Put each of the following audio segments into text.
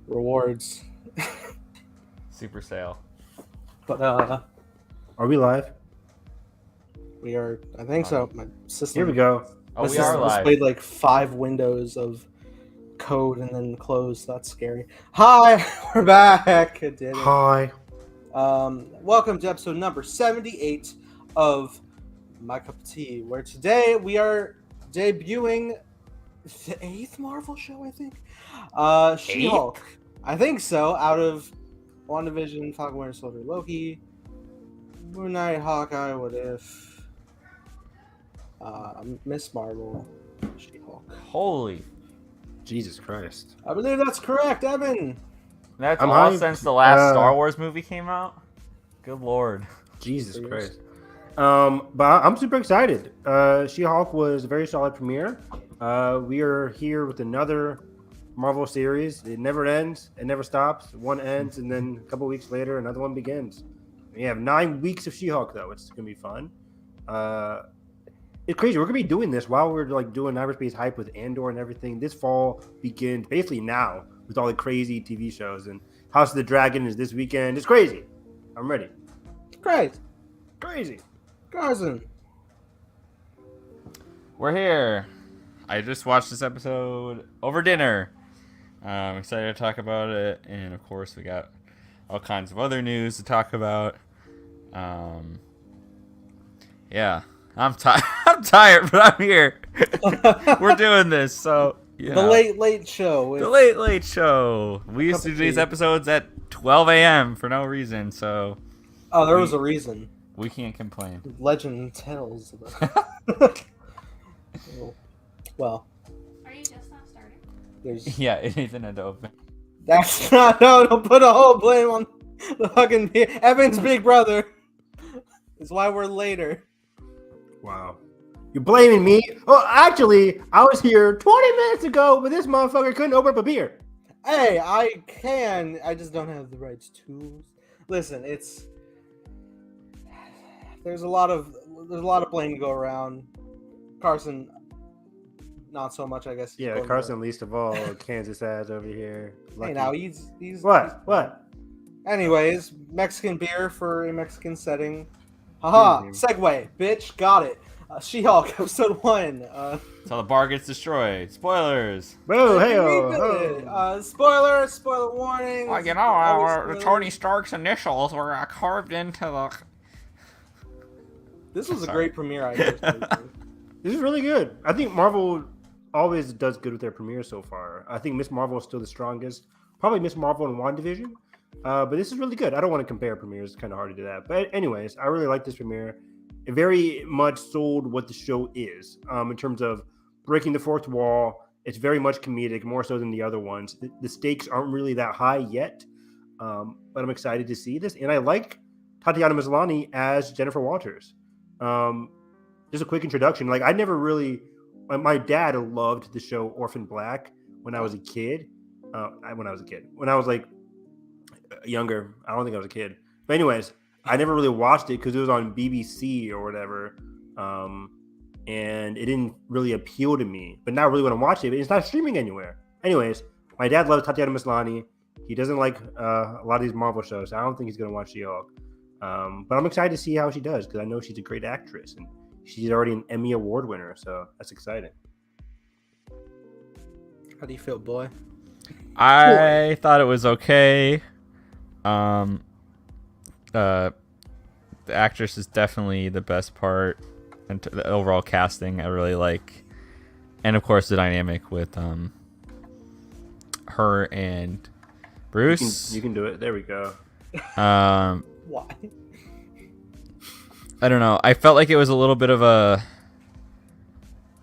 rewards. Super sale. But Are we live? we are. I think so. My system. Here we go. Oh, my we are system live. displayed like 5 windows of code and then closed. That's scary. Hi, we're back. I did it. Hi. Welcome to episode number 78 of My Cup of Tea, where today we are debuting the 8th Marvel show, I think. She-Hulk. I think so. Out of WandaVision, Falcon Winter Soldier, Loki, Moon Knight, Hawkeye, What If, Miss Marvel, She-Hulk. Holy. Jesus Christ. I believe that's correct, Evan. That's I'm all hyped. since the last Star Wars movie came out? Good lord. Jesus Yes. Christ. But I'm super excited. She-Hulk was a very solid premiere. We are here with another Marvel series. It never ends. It never stops. One ends, and then a couple weeks later, another one begins. We have 9 weeks of She-Hulk, though. It's gonna be fun. It's crazy. We're gonna be doing this while we're like doing Hyperspace hype with Andor and everything. This fall begins basically now with all the crazy TV shows, and House of the Dragon is this weekend. It's crazy. I'm ready. Great. Crazy. Carson. We're here. I just watched this episode over dinner. I'm excited to talk about it, and of course we got all kinds of other news to talk about. Yeah, I'm tired. I'm tired, but I'm here. We're doing this, so you The know. late show. With The late show. We used to Cup do of these tea. episodes at 12 a.m. for no reason, so Oh, there was a reason. we can't complain. Legend tells. Well, Are you just not starting? there's. Yeah, it isn't a dope. That's not. No, don't put a whole blame on the fucking Evan's big brother. Is why we're later. Wow. You're blaming me? Oh, actually, I was here 20 minutes ago, but this motherfucker couldn't open up a beer. Hey, I can. I just don't have the right tools. Listen, it's. There's a lot of blame to go around. Carson, not so much, I guess. he's Yeah, going Carson least of all. Kansas ass over here. Hey, Lucky. now he's What? What? Anyways, Mexican beer for a Mexican setting. Haha, segue, bitch, got it. She-Hulk, episode 1. So the bar gets destroyed. Spoilers. Whoa, hey, Spoiler warning. Well, you know, Always Tony Stark's initials were carved into the. This was a Sorry. great premiere idea. This is really good. I think Marvel always does good with their premieres so far. I think Miss Marvel is still the strongest. Probably Miss Marvel and WandaVision. But this is really good. I don't want to compare premieres. It's kind of hard to do that. But anyways, I really like this premiere. It very much sold what the show is in terms of breaking the fourth wall. It's very much comedic, more so than the other ones. The stakes aren't really that high yet, but I'm excited to see this. And I like Tatiana Maslany as Jennifer Walters. Just a quick introduction. Like, I never really... My dad loved the show Orphan Black when I was a kid. When I was like younger. I don't think I was a kid. But anyways, I never really watched it because it was on BBC or whatever. And it didn't really appeal to me. But now I really want to watch it. But it's not streaming anywhere. Anyways, my dad loves Tatiana Maslany. He doesn't like a lot of these Marvel shows. So I don't think he's going to watch She-Hulk. But I'm excited to see how she does because I know she's a great actress. And she's already an Emmy Award winner. So that's exciting. How do you feel, boy? I thought it was okay. The actress is definitely the best part, and the overall casting I really like, and of course the dynamic with her and Bruce. You can do it. There we go. Why? I don't know. I felt like it was a little bit of a.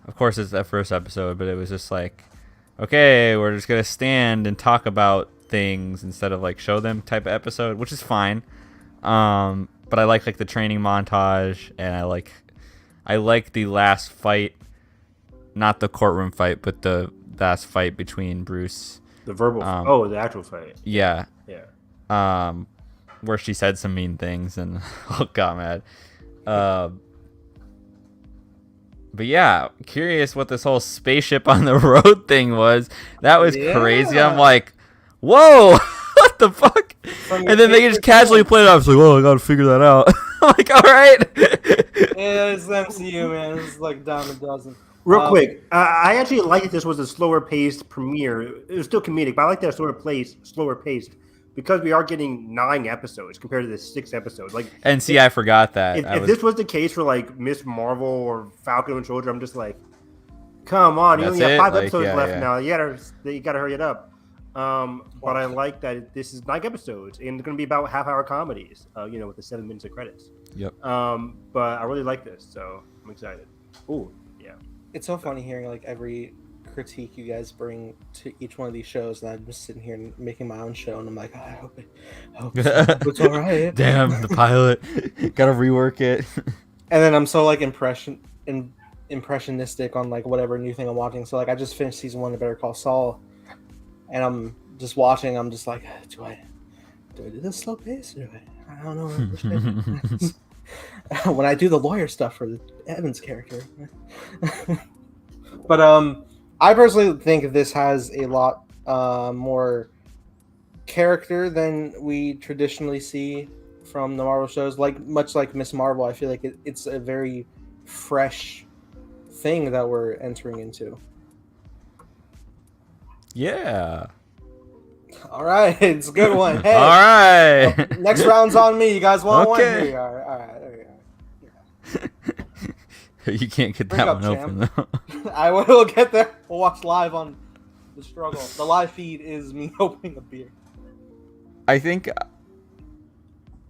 Of course, it's that first episode, but it was just like, okay, we're just gonna stand and talk about things instead of like show them type of episode, which is fine. But I like the training montage, and I like the last fight, not the courtroom fight, but the last fight between Bruce. The verbal. The actual fight. Yeah. Yeah. Where she said some mean things and got mad. But yeah, curious what this whole spaceship on the road thing was. That was crazy. I'm like, whoa, what the fuck? From your And then they just favorite casually film. play it off. It's like, well, I gotta figure that out. I'm like, all right. Yeah, it's the MCU, man. It's like dime a dozen. Real quick, I actually like that this was a slower paced premiere. It was still comedic, but I like that slower paced because we are getting 9 episodes compared to the 6 episodes. Like, And see, I forgot that. if this was the case for like Miss Marvel or Falcon and Soldier, I'm just like, come on, you That's only have it? 5 Like, episodes yeah, left yeah. now. You gotta hurry it up. But I like that this is 9 episodes and it's gonna be about half-hour comedies. With the 7 minutes of credits. Yep. But I really like this, so I'm excited. Ooh, yeah. It's so funny hearing like every critique you guys bring to each one of these shows, and I'm just sitting here and making my own show, and I'm like, I hope it's all right. Damn, the pilot. Gotta rework it. And then I'm so like impressionistic on like whatever new thing I'm watching. So like I just finished season 1 of Better Call Saul, and I'm just watching. I'm just like, do I do this slow pace? I don't know. When I do the lawyer stuff for the Evans character. But I personally think this has a lot more character than we traditionally see from the Marvel shows. Much like Miss Marvel, I feel like it's a very fresh thing that we're entering into. Yeah. All right, it's a good one. Hey, all right. Next round's on me. You guys want one? Okay. Here you are. All right. There you You can't get Bring that up, one open though. go. I will get there. We'll watch live on the struggle. The live feed is me opening a beer. I think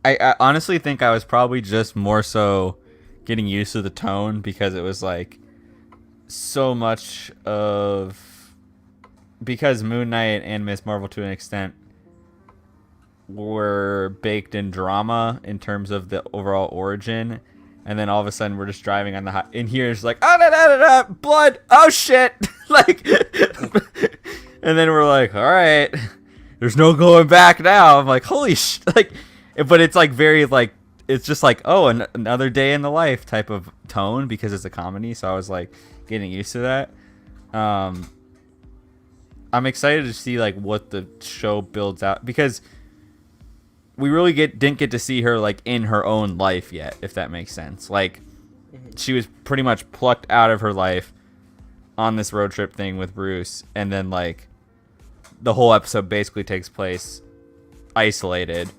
I honestly think I was probably just more so getting used to the tone because it was like so much of because Moon Knight and Miss Marvel to an extent were baked in drama in terms of the overall origin, and then all of a sudden we're just driving on the in here it's like blood, oh shit. Like and then we're like, all right, there's no going back now. I'm like, holy like, but it's like very like it's just like, oh, another day in the life type of tone because it's a comedy. So I was like getting used to that. I'm excited to see like what the show builds out because we really didn't get to see her like in her own life yet, if that makes sense. Like she was pretty much plucked out of her life on this road trip thing with Bruce, and then like the whole episode basically takes place isolated.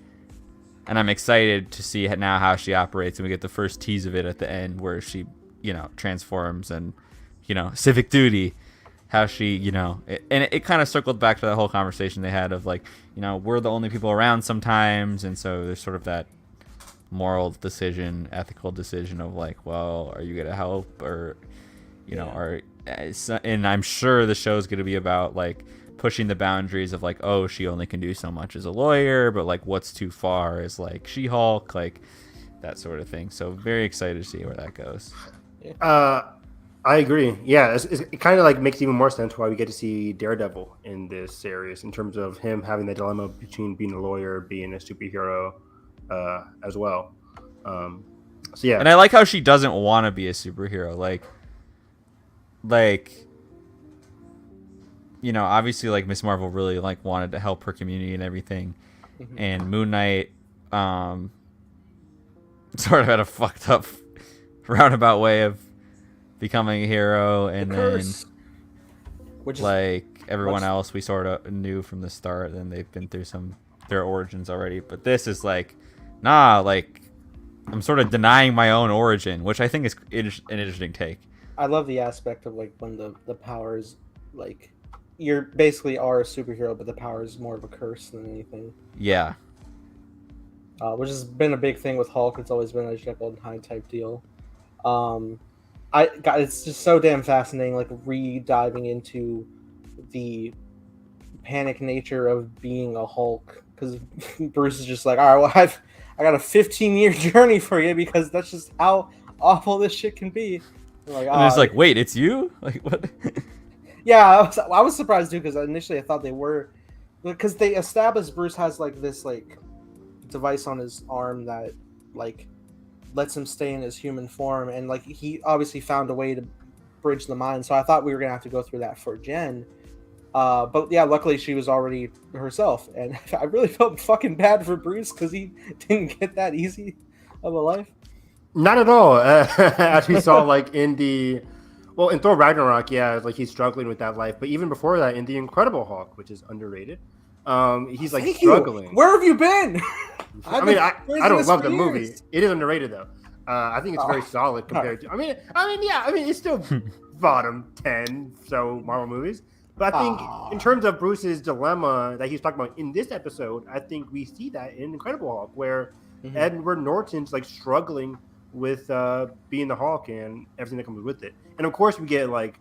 And I'm excited to see now how she operates, and we get the first tease of it at the end where she, transforms and, civic duty, how she, it kind of circled back to that whole conversation they had of like, we're the only people around sometimes. And so there's sort of that moral decision, ethical decision of like, well, are you going to help or, and I'm sure the show's going to be about like pushing the boundaries of like, oh, she only can do so much as a lawyer, but like what's too far is like She-Hulk, like that sort of thing. So very excited to see where that goes. I agree. Yeah, it kind of like makes even more sense why we get to see Daredevil in this series in terms of him having the dilemma between being a lawyer, being a superhero, as well. So yeah, and I like how she doesn't want to be a superhero. Like, obviously like Miss Marvel really like wanted to help her community and everything, and Moon Knight, sort of had a fucked up roundabout way of becoming a hero, and then which like everyone else we sort of knew from the start, and they've been through their origins already. But this is like, nah, like I'm sort of denying my own origin, which I think is an interesting take. I love the aspect of like when the powers, like you're basically are a superhero, but the power is more of a curse than anything. Yeah. Which has been a big thing with Hulk. It's always been a Jekyll and Hyde type deal. It's just so damn fascinating, like re-diving into the panic nature of being a Hulk, because Bruce is just like, all right, well, I got a 15-year journey for you because that's just how awful this shit can be. Like, and it's like, wait, it's you? Like what? Yeah, I was surprised too because initially I thought they were, because they established Bruce has like this like device on his arm that like lets him stay in his human form, and like he obviously found a way to bridge the mind. So I thought we were gonna have to go through that for Jen, But yeah, luckily she was already herself, and I really felt fucking bad for Bruce because he didn't get that easy of a life. Not at all. As we saw, like in Thor Ragnarok, yeah, like he's struggling with that life. But even before that, in the Incredible Hulk, which is underrated, he's like Thank struggling. You. Where have you been? I mean, I don't love the movie. It is underrated though. I think it's very solid compared to. I mean, it's still bottom 10 so Marvel movies. But I think in terms of Bruce's dilemma that he's talking about in this episode, I think we see that in Incredible Hulk, where Edward Norton's like struggling with being the Hulk and everything that comes with it. And of course, we're going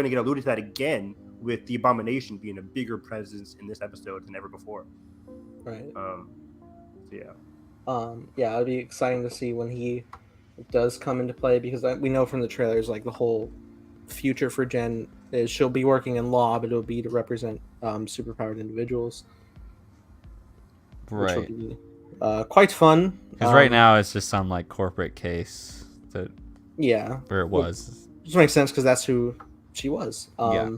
to get alluded to that again with the Abomination being a bigger presence in this episode than ever before. Right. Yeah. Yeah, it'll be exciting to see when he does come into play because we know from the trailers like the whole future for Jen is she'll be working in law, but it'll be to represent superpowered individuals. Right. Which will be quite fun. Because right now it's just some like corporate case that where it was. Which makes sense because that's who she was. Yeah.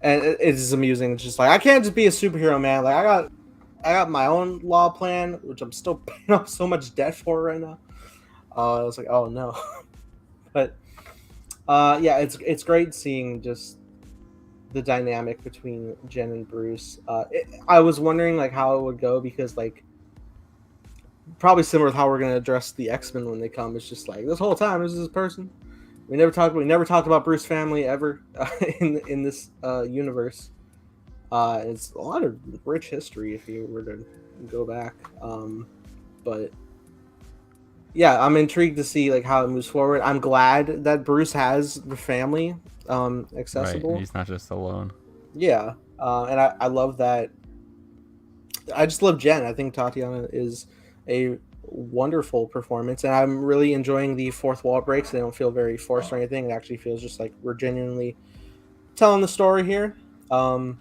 And it's amusing. It's just like I can't just be a superhero, man. Like I got my own law plan, which I'm still paying off so much debt for right now. I was like, oh no. But yeah, it's great seeing just the dynamic between Jen and Bruce. I was wondering like how it would go because like probably similar with how we're gonna address the X-Men when they come. It's just like this whole time this is this person. We never talked about Bruce family ever in this universe. It's a lot of rich history if you were to go back. But yeah, I'm intrigued to see like how it moves forward. I'm glad that Bruce has the family accessible. Right, he's not just alone. Yeah, and I love that. I just love Jen. I think Tatiana is a wonderful performance, and I'm really enjoying the fourth wall breaks. They don't feel very forced or anything. It actually feels just like we're genuinely telling the story here. I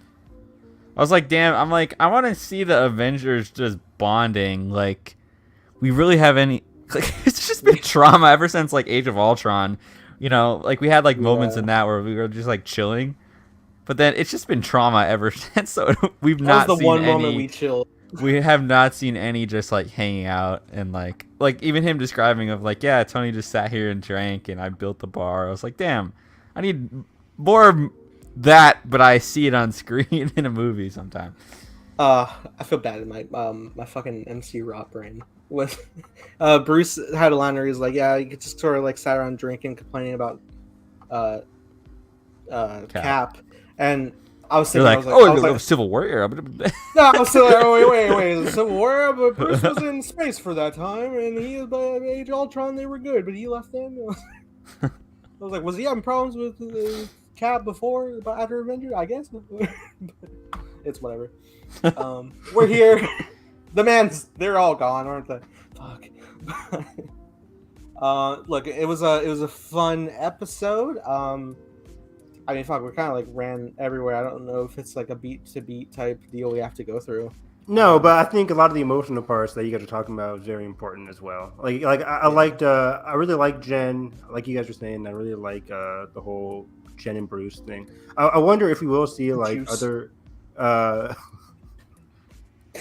was like, damn, I'm like, I want to see the Avengers just bonding. Like, we really have any. Like, it's just been trauma ever since like Age of Ultron. You know, like we had like moments in that where we were just like chilling, but then it's just been trauma ever since. So we've not seen one any. Moment we chilled. We have not seen any just like hanging out and like even him describing of like, yeah, Tony just sat here and drank and I built the bar. I was like, damn, I need more of that, but I see it on screen in a movie sometime. I feel bad in my fucking MC rock brain. With Bruce had a line where he's like, yeah, you just sort of like sat around drinking, complaining about Cap, and I was thinking, I was like, Civil War era. No, I was still like, oh, wait, the Civil War, but Bruce was in space for that time, and he was by Age of Ultron, they were good, but he left them. I was like, was he having problems with Cap before, after Avengers? I guess. It's whatever. We're here. They're all gone, aren't they? Fuck. Look, it was a fun episode. I mean, fuck, we kind of like ran everywhere. I don't know if it's like a beat to beat type deal we have to go through. No, but I think a lot of the emotional parts that you guys are talking about is very important as well. Like I really like Jen, like you guys were saying. I really like the whole Jen and Bruce thing. I wonder if we will see like other.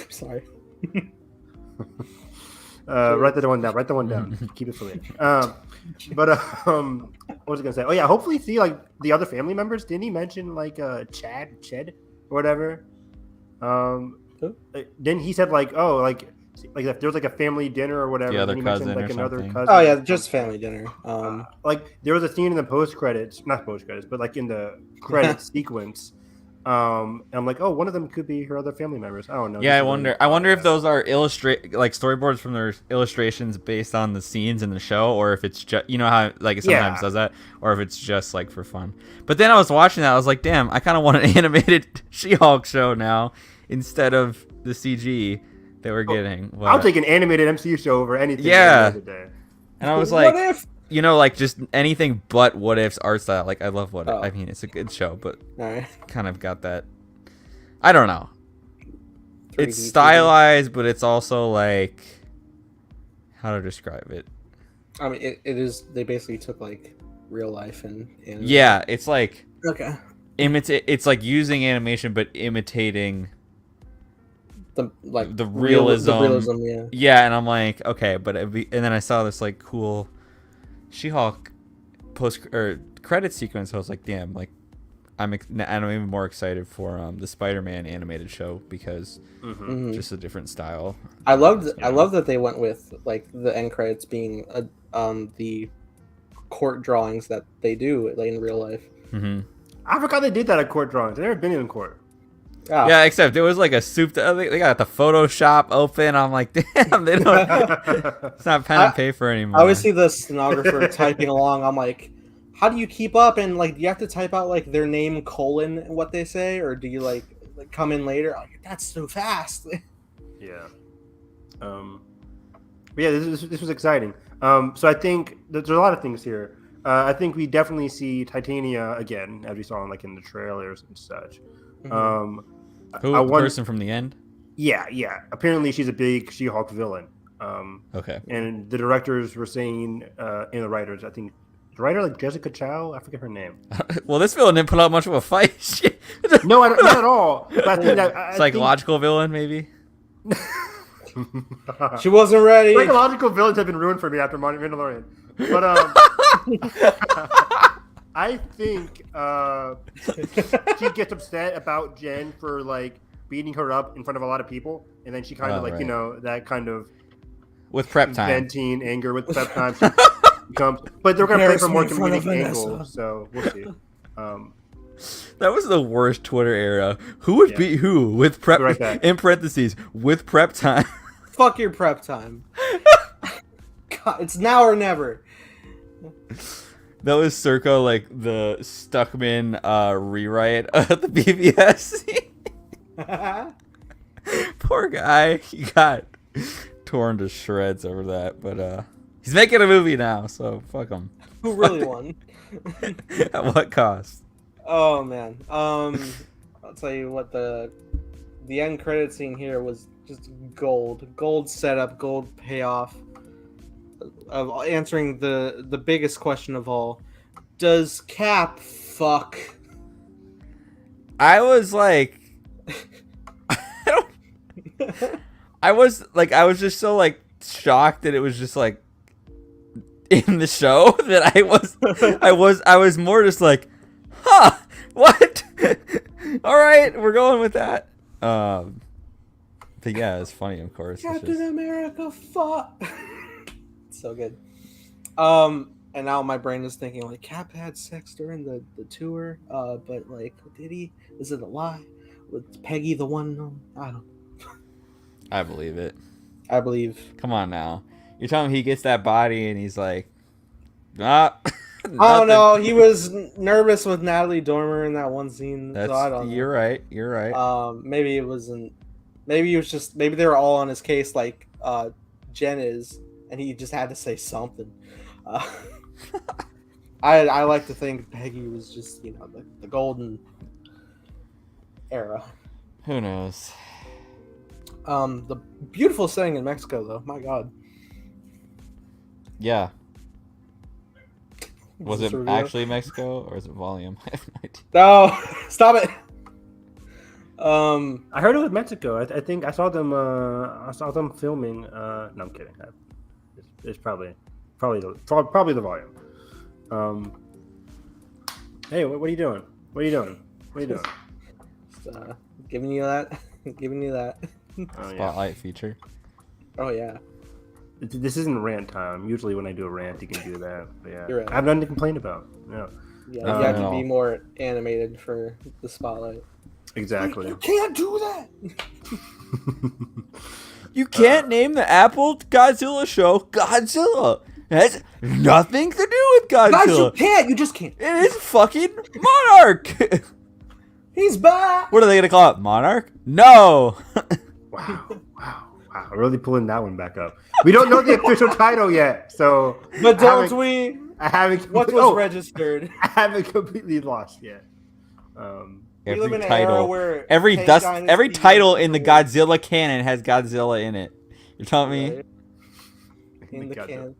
Sorry. Write that one down. Write that one down. Keep it for later. But what was I gonna say? Oh yeah, hopefully see like the other family members. Didn't he mention like Ched or whatever? Then he said like if there's like a family dinner or whatever. The other cousin like or another something. cousin. Oh yeah, just family dinner. Like there was a scene in the not post credits, but like in the credit sequence. And I'm like, oh, one of them could be her other family members. I don't know. Yeah, I wonder if those are storyboards from their illustrations based on the scenes in the show, or if it's just, you know how like it sometimes does that, or if it's just like for fun. But then I was watching that, I was like, damn, I kind of want an animated She-Hulk show now instead of the CG that we're getting. I'll take an animated MCU show over anything. Yeah. And I was like, what if? You know, like just anything but What If's art style. Like I love What If. I mean, it's a good show, but kind of got that. I don't know. It's stylized, but it's also like, how to describe it? I mean, it is. They basically took like real life and yeah, it's like okay. It's like using animation but imitating The like the realism. The realism, yeah. Yeah, and I'm like, okay, but and then I saw this like cool She-Hulk post or credit sequence. I was like, damn, like I'm even more excited for the Spider-Man animated show because just a different style. I love that they went with like the end credits being the court drawings that they do like in real life. Mm-hmm. I forgot they did that at court drawings. I've never been in court. Oh. Yeah, except it was like a soup. They got the Photoshop open. I'm like, damn, they don't. It's not pen and paper anymore. I always see the stenographer typing along. I'm like, how do you keep up? And like, do you have to type out like their name colon what they say, or do you like come in later? Like, that's so fast. Yeah. But yeah, this was exciting. So I think there's a lot of things here. I think we definitely see Titania again, as we saw in the trailers and such. The person from the end? Yeah. Apparently, she's a big She-Hulk villain. Okay. And the directors were saying, and the writers, I think, the writer like Jessica Chow, I forget her name. Well, this villain didn't put out much of a fight. No, not at all. But I think that psychological villain, maybe. She wasn't ready. Psychological villains have been ruined for me after Mandalorian. But I think she gets upset about Jen for like beating her up in front of a lot of people, and then she kind of that kind of with prep time venting anger with prep time. Comes, but they're gonna play for more comedic angle, so we'll see. That was the worst Twitter era. Who would beat who with prep in parentheses with prep time? Fuck your prep time. God, it's now or never. That was circa like the Stuckman rewrite of the BBS. Poor guy, he got torn to shreds over that, but he's making a movie now, so fuck him. Who really won? At what cost? Oh man, I'll tell you what, the end credit scene here was just gold setup, gold payoff of answering the biggest question of all: does Cap fuck? I was like, I was just so like shocked that it was just like in the show that I was more just like, huh, what? All right, we're going with that. But yeah, it's funny, of course. Captain America fuck. So good. And now my brain is thinking like Cap had sex during the tour, but like, did he? Is it a lie? Was Peggy the one? I don't know. I believe it. I believe. Come on now. You're telling me he gets that body and he's like, ah. I don't know. He was nervous with Natalie Dormer in that one scene. That's, so I don't know. You're right. You're right. Maybe it wasn't. Maybe it was just. Maybe they were all on his case like Jen is, and he just had to say something. I like to think Peggy was just the golden era. Who knows? The beautiful setting in Mexico, though. My God. Yeah. Was it actually Mexico or is it volume? I have no idea. No, stop it. I heard it was Mexico. I think I saw them. I saw them filming. No, I'm kidding. It's probably the volume. Hey, what are you doing? What are you doing? Just, giving you that. Oh, Spotlight feature. Oh yeah. This isn't rant time. Usually when I do a rant, you can do that. But yeah, You're right. I have nothing to complain about. Yeah. Yeah, you have to be more animated for the spotlight. Exactly. You can't do that. You can't name the Apple Godzilla show Godzilla. It has nothing to do with Godzilla. Guys, you can't. You just can't. It is fucking Monarch. He's back. What are they gonna call it? Monarch? No. Wow. Really pulling that one back up. We don't know the official title yet, so. But don't we? I haven't. What was registered? I haven't completely lost yet. Every live in an title, era where every Tank every Dynasty title is in the the Godzilla canon has Godzilla in it. You're telling me? In the can.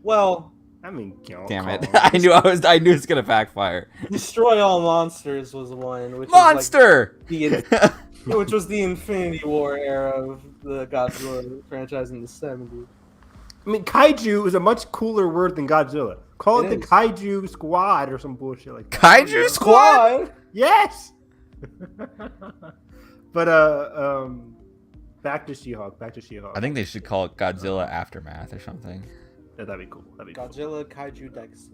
Well, I mean, Damn it! I knew it's gonna backfire. Destroy All Monsters was one, which Monster. which was the Infinity War era of the Godzilla franchise in the 70s. I mean, kaiju is a much cooler word than Godzilla. Call it the is. Kaiju Squad or some bullshit like that. Kaiju Squad. Yes. But back to She-Hulk. I think they should call it Godzilla Aftermath or something. Yeah, that'd be cool. Godzilla Kaiju Dex.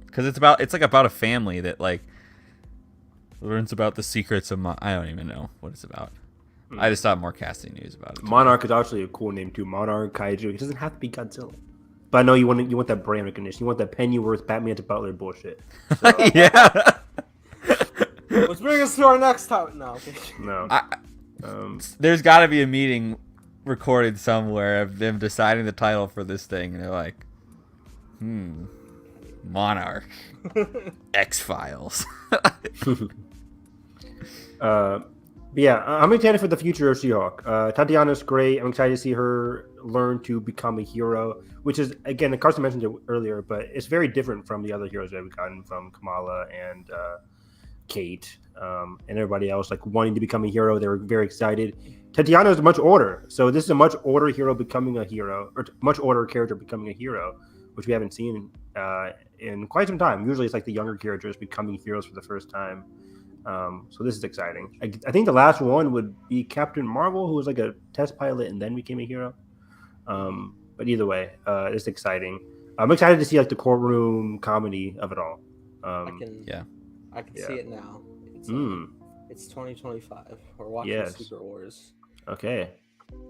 Because it's like about a family that like learns about the secrets of I don't even know what it's about. I just thought more casting news about it. Monarch is actually a cool name too. Monarch Kaiju. It doesn't have to be Godzilla. But I know you want that brand recognition. You want that Pennyworth Batman to Butler bullshit. So, Yeah. Which brings us to our next topic. No, okay. no. There's got to be a meeting recorded somewhere of them deciding the title for this thing, and they're like, Monarch, X-Files. But yeah, I'm excited for the future of She-Hulk. Tatiana's great. I'm excited to see her learn to become a hero, which is, again, Carson mentioned it earlier, but it's very different from the other heroes that we've gotten from Kamala and Kate and everybody else, like wanting to become a hero. They were very excited. Tatiana is much older, so this is a much older hero becoming a hero, or much older character becoming a hero, which we haven't seen in quite some time. Usually it's like the younger characters becoming heroes for the first time. So this is exciting. I think the last one would be Captain Marvel, who was like a test pilot and then became a hero. But either way, it's exciting. I'm excited to see like the courtroom comedy of it all. I can see it now. It's 2025. We're watching Secret Wars. Okay.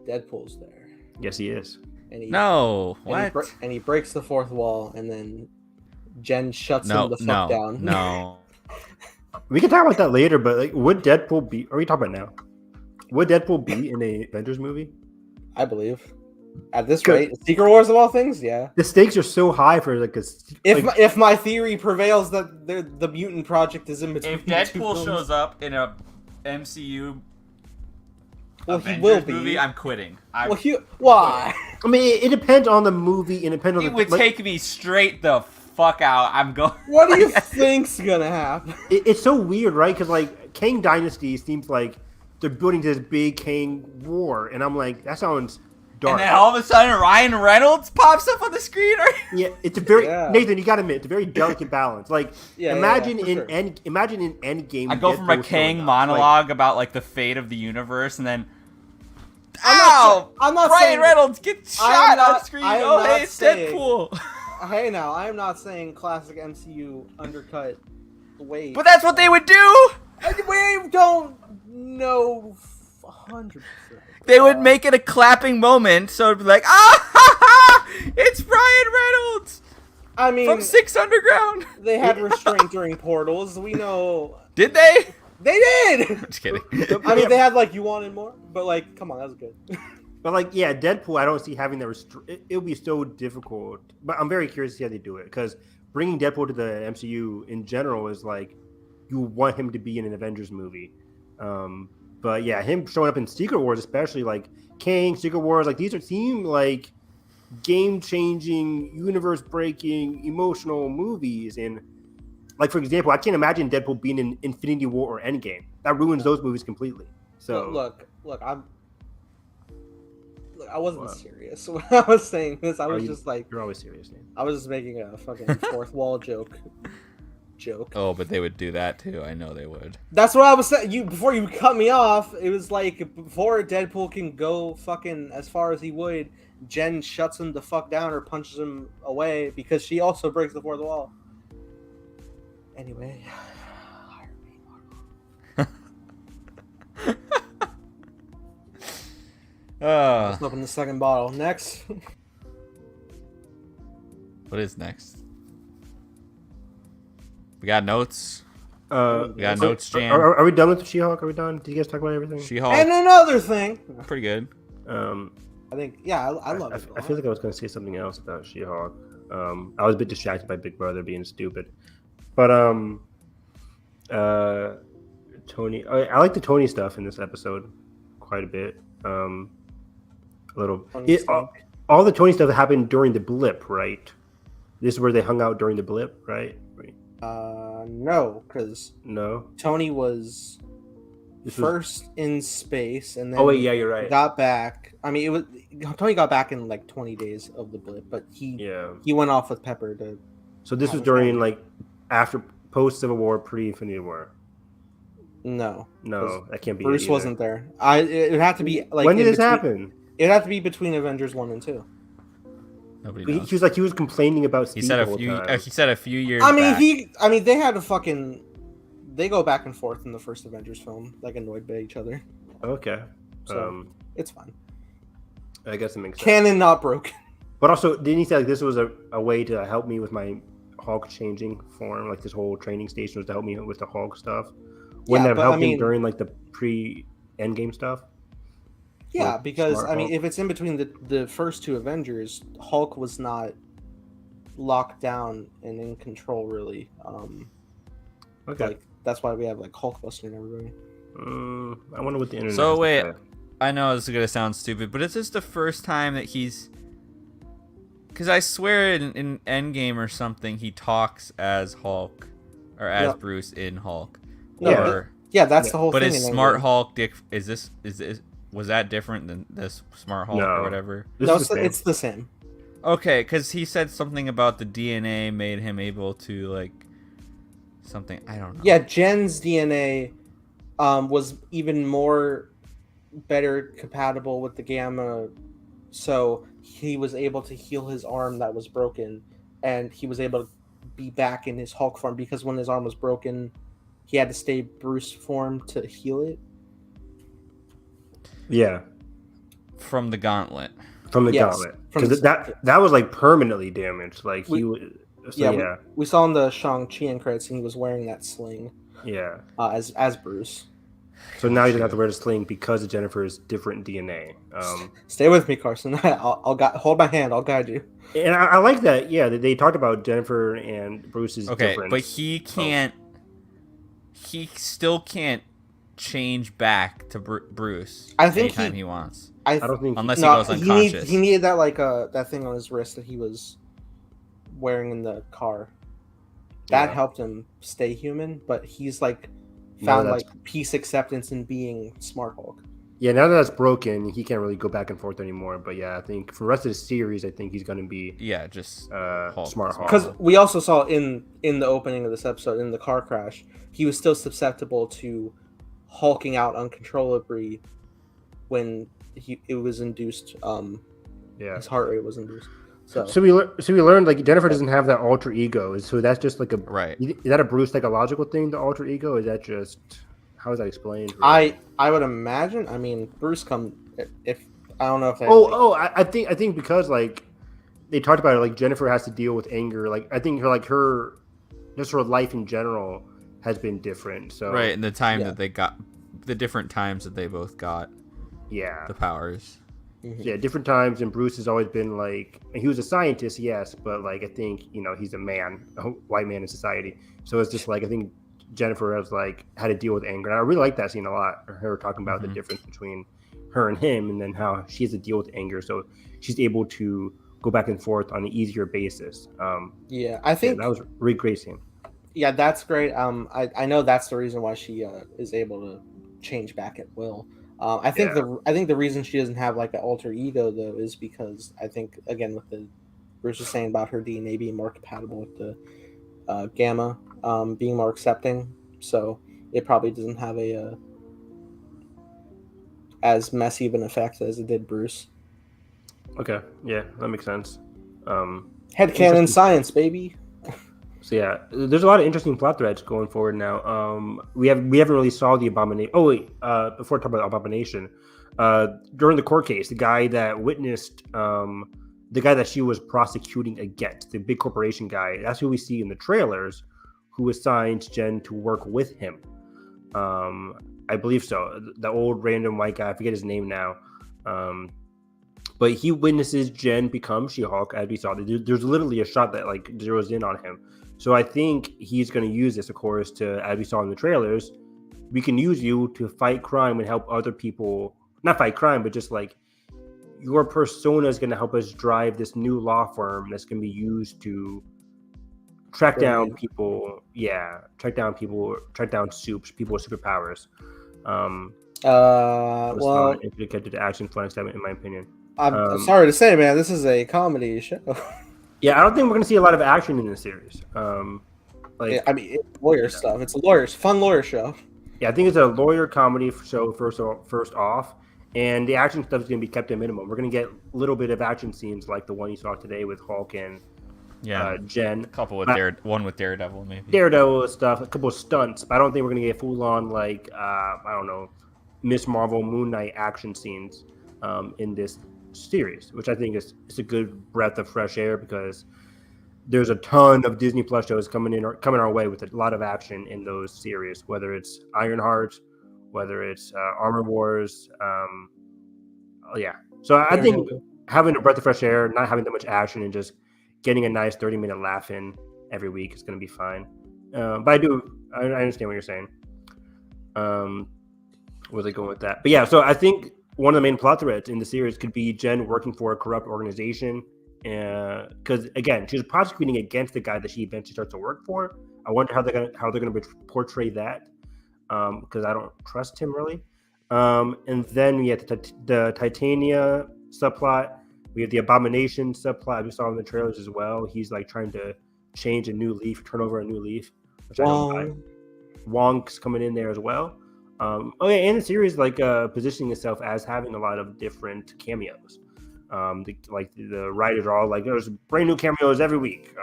Deadpool's there. Yes, he is. And he he breaks the fourth wall, and then Jen shuts him the fuck down. No. We can talk about that later, but like, would Deadpool be? Are we talking about now? Would Deadpool be in a Avengers movie? I believe. At this rate, Secret Wars of all things, yeah. The stakes are so high for like a. If my theory prevails that the mutant project is in between. If Deadpool shows up in a MCU Avengers movie, I'm quitting. Why? I mean, it depends on the movie. It would take me straight the fuck out. I'm going. What do you think's gonna happen? It's so weird, right? Because like Kang Dynasty seems like they're building this big Kang war, and I'm like, that sounds dark. And then all of a sudden, Ryan Reynolds pops up on the screen. Yeah, it's a very Nathan. You gotta admit, it's a very delicate balance. Like, imagine in Endgame. I go from a Kang monologue about like the fate of the universe, and then. I'm not Ryan saying Reynolds gets shot on screen. Oh, hey, it's Deadpool. Hey, now I am not saying classic MCU undercut Wade, but that's what they would do. We don't know 100%. They would make it a clapping moment, so it'd be like, it's Ryan Reynolds. I mean, from Six Underground. They had restraint during Portals. We know. Did they? They did. I'm just kidding. I mean, they had like you wanted more, but like, come on, that was good. But like, yeah, Deadpool, I don't see having the it would be so difficult. But I'm very curious to see how they do it, because bringing Deadpool to the MCU in general is like, you want him to be in an Avengers movie. But yeah, him showing up in Secret Wars, especially like Kang, Secret Wars, like these seem like game-changing, universe-breaking, emotional movies. And like, for example, I can't imagine Deadpool being in Infinity War or Endgame. That ruins those movies completely. So look, I wasn't serious when I was saying this. I was just like, you're always serious, Nate. I was just making a fucking fourth wall joke. Oh, but they would do that too. I know they would. That's what I was saying. Before you cut me off, it was like, before Deadpool can go fucking as far as he would, Jen shuts him the fuck down or punches him away, because she also breaks the fourth wall. Anyway, hire me, Marvel. Let's open the second bottle. Next. What is next? We got notes. Notes, Jan. Are we done with She-Hulk? Are we done? Did you guys talk about everything? She-Hulk. And another thing. Pretty good. I think, I love it. I feel like I was going to say something else about She-Hulk. I was a bit distracted by Big Brother being stupid. But, Tony, I like the Tony stuff in this episode quite a bit. A little. All the Tony stuff happened during the blip, right? This is where they hung out during the blip, right? No, because No. Tony was This was. first in space, and then Oh wait, yeah, you're right. got back. I mean, it was Tony got back in like 20 days of the blip, but Yeah. he went off with Pepper to. So this have was a during family. like after post Civil War, pre Infinity War. No, No, that can't be. Bruce it either. wasn't there. It would have to be like when did in this between- happen? It would have to be between Avengers 1 and 2. Nobody He knows. was he was complaining about Steve He said the a whole few. time. He said a few years. I mean, back. they had a fucking. They go back and forth in the first Avengers film, like annoyed by each other. Okay. So it's fine. I guess it makes sense. Canon not broken. But also, didn't he say like this was a way to help me with my Hulk changing form? Like this whole training station was to help me with the Hulk stuff. Wouldn't have but, helped I mean- him during like the pre-Endgame stuff? Yeah, With because Smart I mean, Hulk. if it's in between the first two Avengers, Hulk was not locked down and in control really. Okay. Like that's why we have like Hulkbuster and everybody. I wonder what the internet. So has to wait, say. I know this is gonna sound stupid, but is this the first time that he's? Because I swear in Endgame or something he talks as Hulk, or as Yeah. Bruce in Hulk. No, Or, Yeah, that's Yeah. the whole but thing. is in Smart Endgame. Hulk? Is this was that different than this Smart Hulk No. or whatever? This No, is the same. it's the same. Okay, because he said something about the DNA made him able to like something. I don't know. Yeah, Jen's DNA was even more better compatible with the Gamma, so he was able to heal his arm that was broken, and he was able to be back in his Hulk form because when his arm was broken, he had to stay Bruce form to heal it. Yeah, From the gauntlet. from the Yes, gauntlet. from the- Because that was like permanently damaged. Like he was. So, yeah, yeah. We saw in the Shang-Chi end credits, and he was wearing that sling Yeah. as Bruce. So now he doesn't have to wear the sling because of Jennifer's different DNA. Stay with me, Carson. Hold my hand. I'll guide you. And I like that. Yeah, they talked about Jennifer and Bruce's Okay, difference. but he can't. He still can't change back to Bruce. I think anytime he wants, I don't think. unless he goes unconscious. He needed that that thing on his wrist that he was wearing in the car. That Yeah. helped him stay human, but he's like No, found that's- like peace acceptance in being Smart Hulk. Yeah, now that that's broken, he can't really go back and forth anymore. But yeah, I think for the rest of the series, I think he's going to be yeah, just Smart Hulk. Smart Hulk. Because we also saw in the opening of this episode, in the car crash, he was still susceptible to hulking out uncontrollably when it was induced. Yeah. His heart rate was induced. So So we learned like Jennifer doesn't have that alter ego. So that's just like a Right. Is that a Bruce psychological thing? The alter ego? Or is that just how is that explained? I would imagine. I mean, Bruce if I don't know if they, I think because like they talked about it, like Jennifer has to deal with anger. Like I think her just her life in general has been different. So right, and the time Yeah. that they got, the different times that they both got yeah, the powers. yeah, different times. And Bruce has always been like he was a scientist, yes, but like I think he's a man, a white man in society. So it's just like I think Jennifer has like had to deal with anger. And I really like that scene a lot. Her talking about the difference between her and him, and then how she has to deal with anger. So she's able to go back and forth on an easier basis. yeah, I think that was a really great scene. yeah, that's great. I know that's the reason why she is able to change back at will. I think the reason she doesn't have like an alter ego though is because I think again with the Bruce was saying about her DNA being more compatible with the Gamma, being more accepting, so it probably doesn't have a as messy of an effect as it did Bruce. Okay, yeah, that makes sense. Headcanon science, baby. So yeah, there's a lot of interesting plot threads going forward now. We haven't really saw the Abomination. Oh wait, before I talk about Abomination, during the court case, the guy that witnessed, the guy that she was prosecuting against, the big corporation guy, that's who we see in the trailers, who assigned Jen to work with him. I believe so. The old random white guy, I forget his name now. But he witnesses Jen become She-Hulk, as we saw. There's literally a shot that like zeroes in on him. So I think he's going to use this, of course, to, as we saw in the trailers, we can use you to fight crime and help other people, not fight crime, but just like your persona is going to help us drive this new law firm that's going to be used to track down people. Yeah, track down soups, people with superpowers. Well, if you get to the action fun excitement, in my opinion. I'm sorry to say, man, this is a comedy show. Yeah, I don't think we're gonna see a lot of action in this series. It's lawyer stuff. It's a fun lawyer show. Yeah, I think it's a lawyer comedy show first off, and the action stuff is gonna be kept at minimum. We're gonna get a little bit of action scenes like the one you saw today with Hulk and Jen. A couple with one with Daredevil, maybe. Daredevil stuff, a couple of stunts, but I don't think we're gonna get full on like I don't know, Miss Marvel, Moon Knight action scenes in this series, which I think is a good breath of fresh air because there's a ton of Disney Plus shows coming our way with a lot of action in those series, whether it's Ironheart, whether it's Armor Wars. So I think having a breath of fresh air, not having that much action, and just getting a nice 30-minute laugh in every week is going to be fine. But I understand what you're saying. Where was I going with that? But yeah, so I think one of the main plot threads in the series could be Jen working for a corrupt organization. Because again, she's prosecuting against the guy that she eventually starts to work for. I wonder how they're gonna portray that. Because I don't trust him really. And then we have the Titania subplot. We have the Abomination subplot. We saw in the trailers as well. He's like trying to change a new leaf, turn over a new leaf, which I don't buy. Wong's coming in there as well. And the series positioning itself as having a lot of different cameos. The writers are all like, there's brand new cameos every week.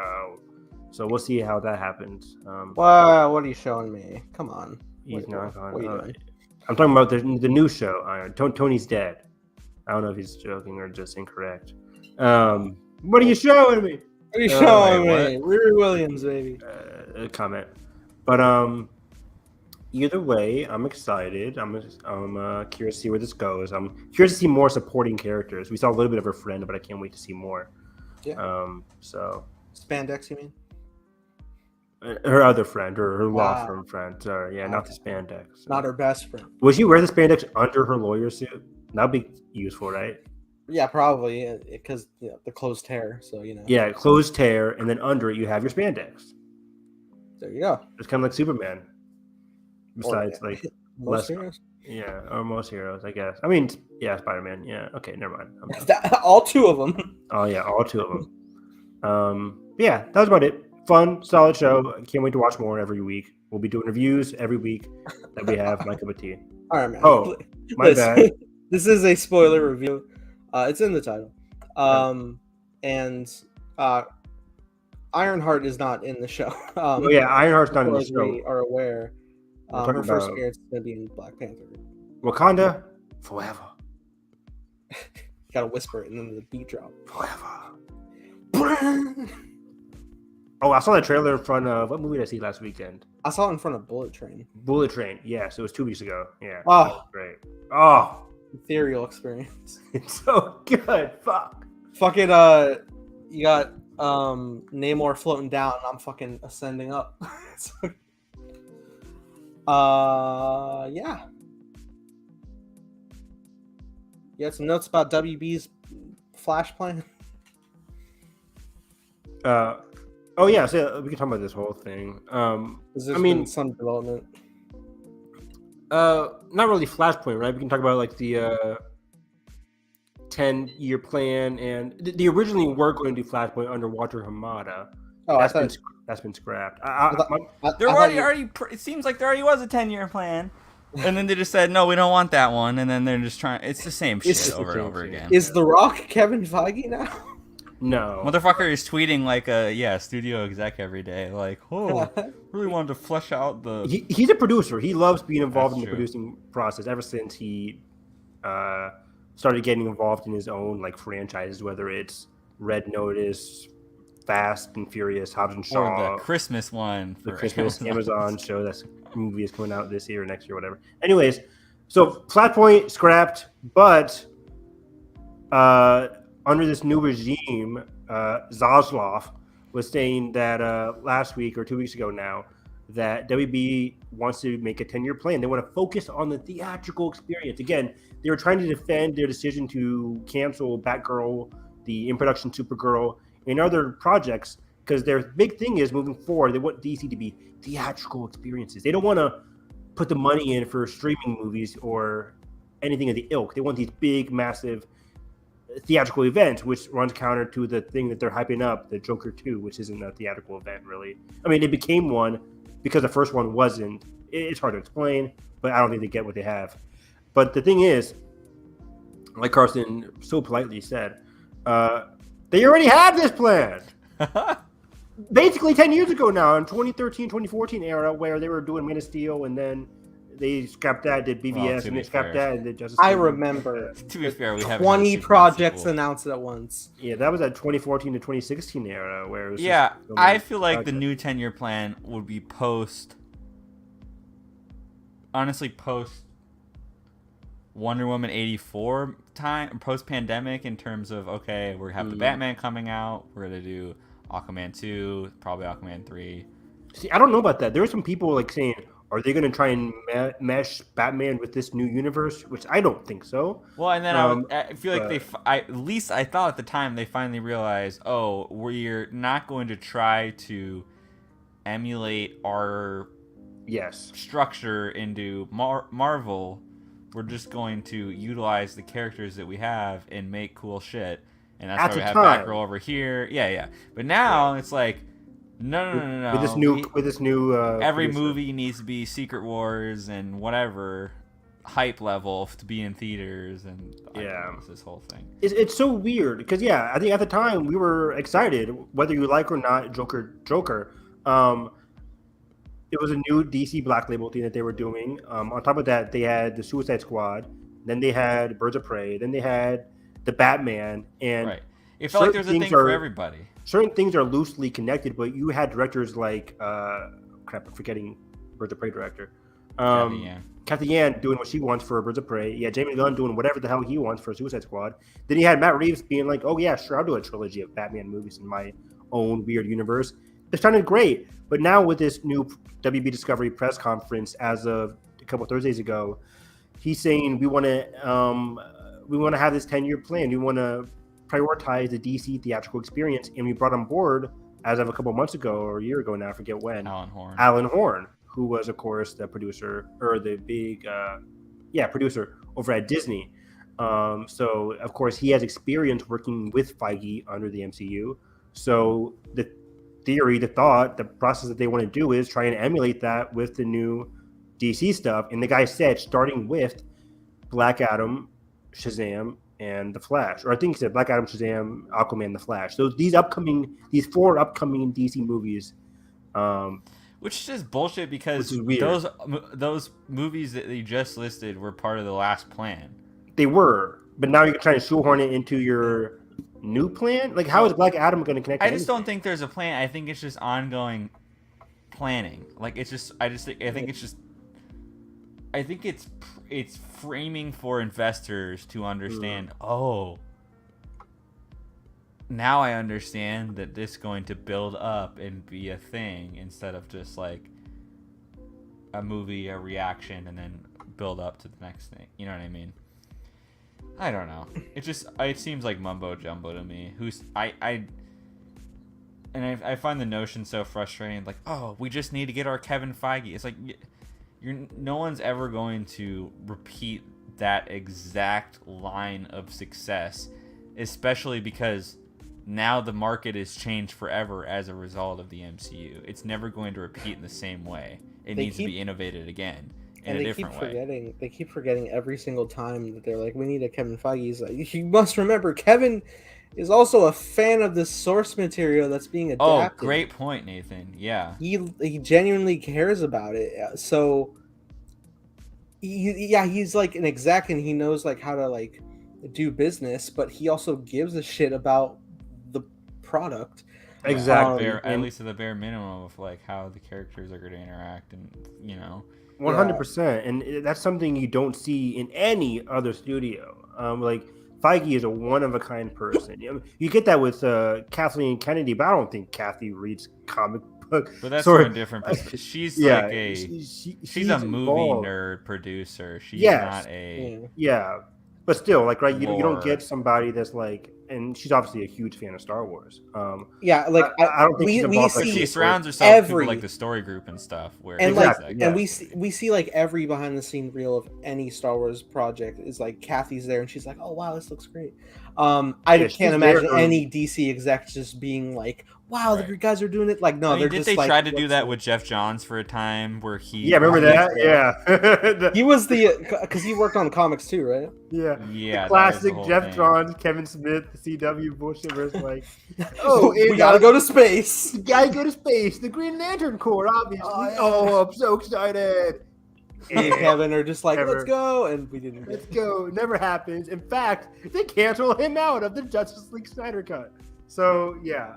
So we'll see how that happens. Wow, what are you showing me? Come on. He's not on. I'm talking about the new show. Tony's dead. I don't know if he's joking or just incorrect. What are you showing me? What are you showing me? Riri Williams, baby. A comment. But either way, I'm excited. I'm curious to see where this goes. I'm curious to see more supporting characters. We saw a little bit of her friend, but I can't wait to see more. Yeah. So spandex, you mean? Her other friend, or her law firm friend. Sorry, yeah, not the spandex. Not her best friend. Would she wear the spandex under her lawyer suit? That'd be useful, right? Yeah, probably, because the closed tear. So Yeah, closed tear, and then under it you have your spandex. There you go. It's kind of like Superman. Besides, most heroes. Yeah, or most heroes, I guess. I mean, yeah, Spider-Man. Yeah, okay, never mind. All two of them. Oh yeah, all two of them. Yeah, that was about it. Fun, solid show. Can't wait to watch more every week. We'll be doing reviews every week that we have my cup of tea. All right, man. Oh, my bad. This is a spoiler review. It's in the title. And Ironheart is not in the show. Ironheart's not in the show. We are aware. Her first appearance is going to be in Black Panther. Wakanda forever. You gotta whisper it and then the beat drop. Forever. Oh, I saw that trailer in front of what movie did I see last weekend? I saw it in front of Bullet Train. Bullet Train, yes, it was 2 weeks ago. Yeah. Oh, great. Oh, ethereal experience. It's so good. Fuck. Fucking you got Namor floating down and I'm fucking ascending up. Yeah. You had some notes about WB's Flash plan? Oh yeah, so we can talk about this whole thing. Been some development. Not really Flashpoint, right? We can talk about like the 10-year plan, and they originally were going to do Flashpoint under Walter Hamada. Oh, that's been scrapped. It seems like there already was a 10-year plan, and then they just said no, we don't want that one, and then they're just trying. It's the same shit over and over again. Is The Rock Kevin Feige now? No. Motherfucker is tweeting like a studio exec every day. Like, really wanted to flesh out the... He's a producer. He loves being involved in the producing process ever since he started getting involved in his own like franchises, whether it's Red Notice, Fast and Furious, Hobbs and Shaw. Or the Christmas one. The Christmas Amazon show. That movie is coming out this year or next year, whatever. Anyways, so Flashpoint scrapped, but... under this new regime, Zaslav was saying that last week or 2 weeks ago now that WB wants to make a 10-year plan. They want to focus on the theatrical experience. Again, they were trying to defend their decision to cancel Batgirl, the in-production Supergirl, and other projects because their big thing is moving forward. They want DC to be theatrical experiences. They don't want to put the money in for streaming movies or anything of the ilk. They want these big, massive theatrical events, which runs counter to the thing that they're hyping up, the Joker 2, which isn't a theatrical event, really. I mean, it became one because the first one wasn't. It's hard to explain, but I don't think they get what they have. But the thing is, like Carson so politely said, they already have this plan. Basically 10 years ago now, in 2013, 2014 era, where they were doing Man of Steel, and then they scrapped that, did BVS, and they scrapped that, and did Justice League. I remember. To be fair, we have 20 projects announced at once. Yeah, that was at 2014 to 2016 era, where it was Yeah, just so I feel like projects. the new 10-year plan would be post Wonder Woman 84 time, post pandemic, in terms of, okay, we have the Batman coming out, we're gonna do Aquaman 2, probably Aquaman 3. See, I don't know about that. There are some people like saying, are they going to try and mesh Batman with this new universe? Which I don't think so. Well, and then I feel like at least I thought at the time they finally realized, oh, we're not going to try to emulate our structure into Marvel. We're just going to utilize the characters that we have and make cool shit. And that's why we have Batgirl over here. Yeah. But now it's like, no. With this new every producer. movie needs to be Secret Wars and whatever hype level to be in theaters, and it's this whole thing. It's so weird because I think at the time we were excited, whether you like or not Joker. It was a new DC Black Label thing that they were doing. On top of that, they had the Suicide Squad, then they had Birds of Prey, then they had the Batman, and it felt like there was a thing for everybody. Certain things are loosely connected, but you had directors like I'm forgetting Birds of Prey director. Kathy Yan doing what she wants for Birds of Prey. Yeah, Jamie Gunn doing whatever the hell he wants for Suicide Squad. Then you had Matt Reeves being like, oh yeah, sure, I'll do a trilogy of Batman movies in my own weird universe. It sounded great. But now with this new WB Discovery press conference as of a couple of Thursdays ago, he's saying we want to have this 10-year plan. We want to prioritize the DC theatrical experience, and we brought on board, as of a couple months ago or a year ago now, I forget when, Alan Horn, who was, of course, the producer or the big producer over at Disney. So, of course, he has experience working with Feige under the MCU. So the process that they want to do is try and emulate that with the new DC stuff. And the guy said, starting with Black Adam, Shazam, and The Flash. Or I think he said Black Adam, Shazam, Aquaman, The Flash. So these 4 upcoming DC movies. Which is just bullshit because those movies that you just listed were part of the last plan. They were. But now you're trying to shoehorn it into your new plan? Like, how is Black Adam going to connect? I just don't think there's a plan. I think it's just ongoing planning. Like, I think it's framing for investors to understand. Oh, now I understand that this is going to build up and be a thing instead of just like a movie, a reaction, and then build up to the next thing. You know what I mean? I don't know. It seems like mumbo jumbo to me. I find the notion so frustrating. Like, oh, we just need to get our Kevin Feige. It's like no one's ever going to repeat that exact line of success, especially because now the market has changed forever as a result of the MCU. It's never going to repeat in the same way. It needs to be innovated again. And they keep forgetting every single time that they're like, we need a Kevin Feige. He's like, you must remember, Kevin is also a fan of the source material that's being adapted. Oh, great point, Nathan. Yeah. He genuinely cares about it. So, he's like an exec and he knows like how to like do business, but he also gives a shit about the product. Exactly. At least at the bare minimum of like how the characters are going to interact and, 100%, and that's something you don't see in any other studio. Like Feige is a one-of-a-kind person. You get that with Kathleen Kennedy, but I don't think Kathy reads comic books. But that's from a different perspective. She's she's a movie nerd producer. She's not a but still, like, right, you don't get somebody that's like and she's obviously a huge fan of Star Wars. Yeah, like I don't think she's we involved. But see she surrounds herself with people every- like the story group and stuff. Where and it's Exactly, and yes. we see like every behind the scene reel of any Star Wars project is like Kathy's there and she's like, oh wow, this looks great. I Yeah, she's can't imagine there. any DC execs just being like, wow, Right. the guys are doing it. Like no, I mean, they're did just they like, try to do looks that like- with Jeff Johns for a time where he? Yeah, remember that? Yeah. He was the because he worked on comics too, right? Yeah. Yeah, The classic that was the whole Jeff thing. Johns, Kevin Smith, CW bullshit where it's like, Oh, we gotta go to space. gotta go to space. The Green Lantern Corps, obviously. Oh, yeah. Oh, I'm so excited. Me and Kevin are just like, Ever. let's go, and we didn't. Let's go. Never happens. In fact, they cancel him out of the Justice League Snyder Cut. So yeah,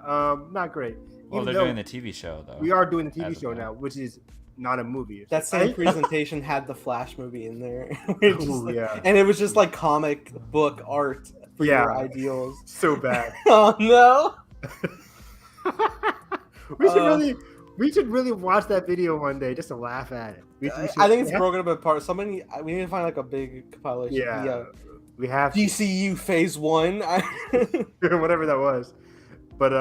not great. Well, Even they're though doing the TV show though. we are doing the As TV of show now. now, which is not a movie. That same presentation had the Flash movie in there. We're just Ooh, like- yeah. And it was just like comic book art for your Yeah. ideals. So bad. Oh no! We should really watch that video one day just to laugh at it. We should- I think it's yeah. broken up apart. We need to find like a big compilation. Yeah, we have to. DCU Phase 1. Whatever that was. But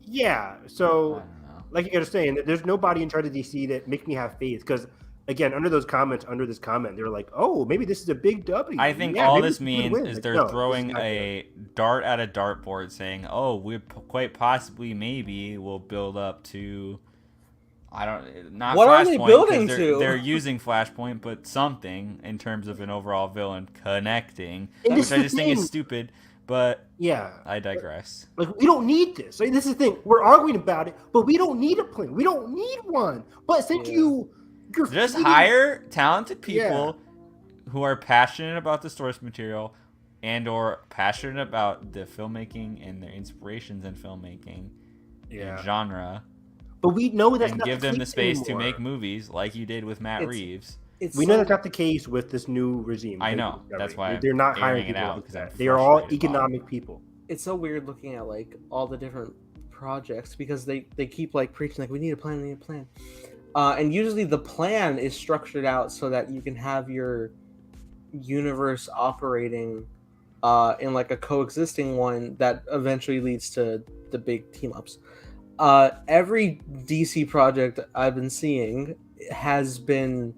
yeah. I So don't know. like you guys are saying, there's nobody in charge of DC that makes me have faith because. Again, under this comment, they're like, "Oh, maybe this is a big W." I think Yeah, all maybe this we could means win. is Like, they're no, this is throwing not a dart at a dartboard, saying, "Oh, we quite possibly, maybe, will build up to." I don't. Not What are Flashpoint, they 'cause building they're, to? They're using Flashpoint, but something in terms of an overall villain connecting, And which this I is the just think is thing. stupid. But Yeah, I digress. like we don't need this. Like, this is the thing. We're arguing about it, but we don't need a plan. We don't need one. But since Yeah. you're Just feeding- hire talented people Yeah. who are passionate about the source material and/or passionate about the filmmaking and their inspirations in filmmaking and genre, But we know that's and not give them the case space to anymore. make movies like you did with Matt It's- Reeves. It's We know so- that's not the case with this new regime. I know. That's why they're not I'm hiring airing it people out, like 'cause I'm that. They are all frustrated about it. economic people. it's so weird looking at like all the different projects because they keep like preaching like we need a plan, we need a plan. And usually the plan is structured out so that you can have your universe operating in like a coexisting one that eventually leads to the big team ups. Every DC project I've been seeing has been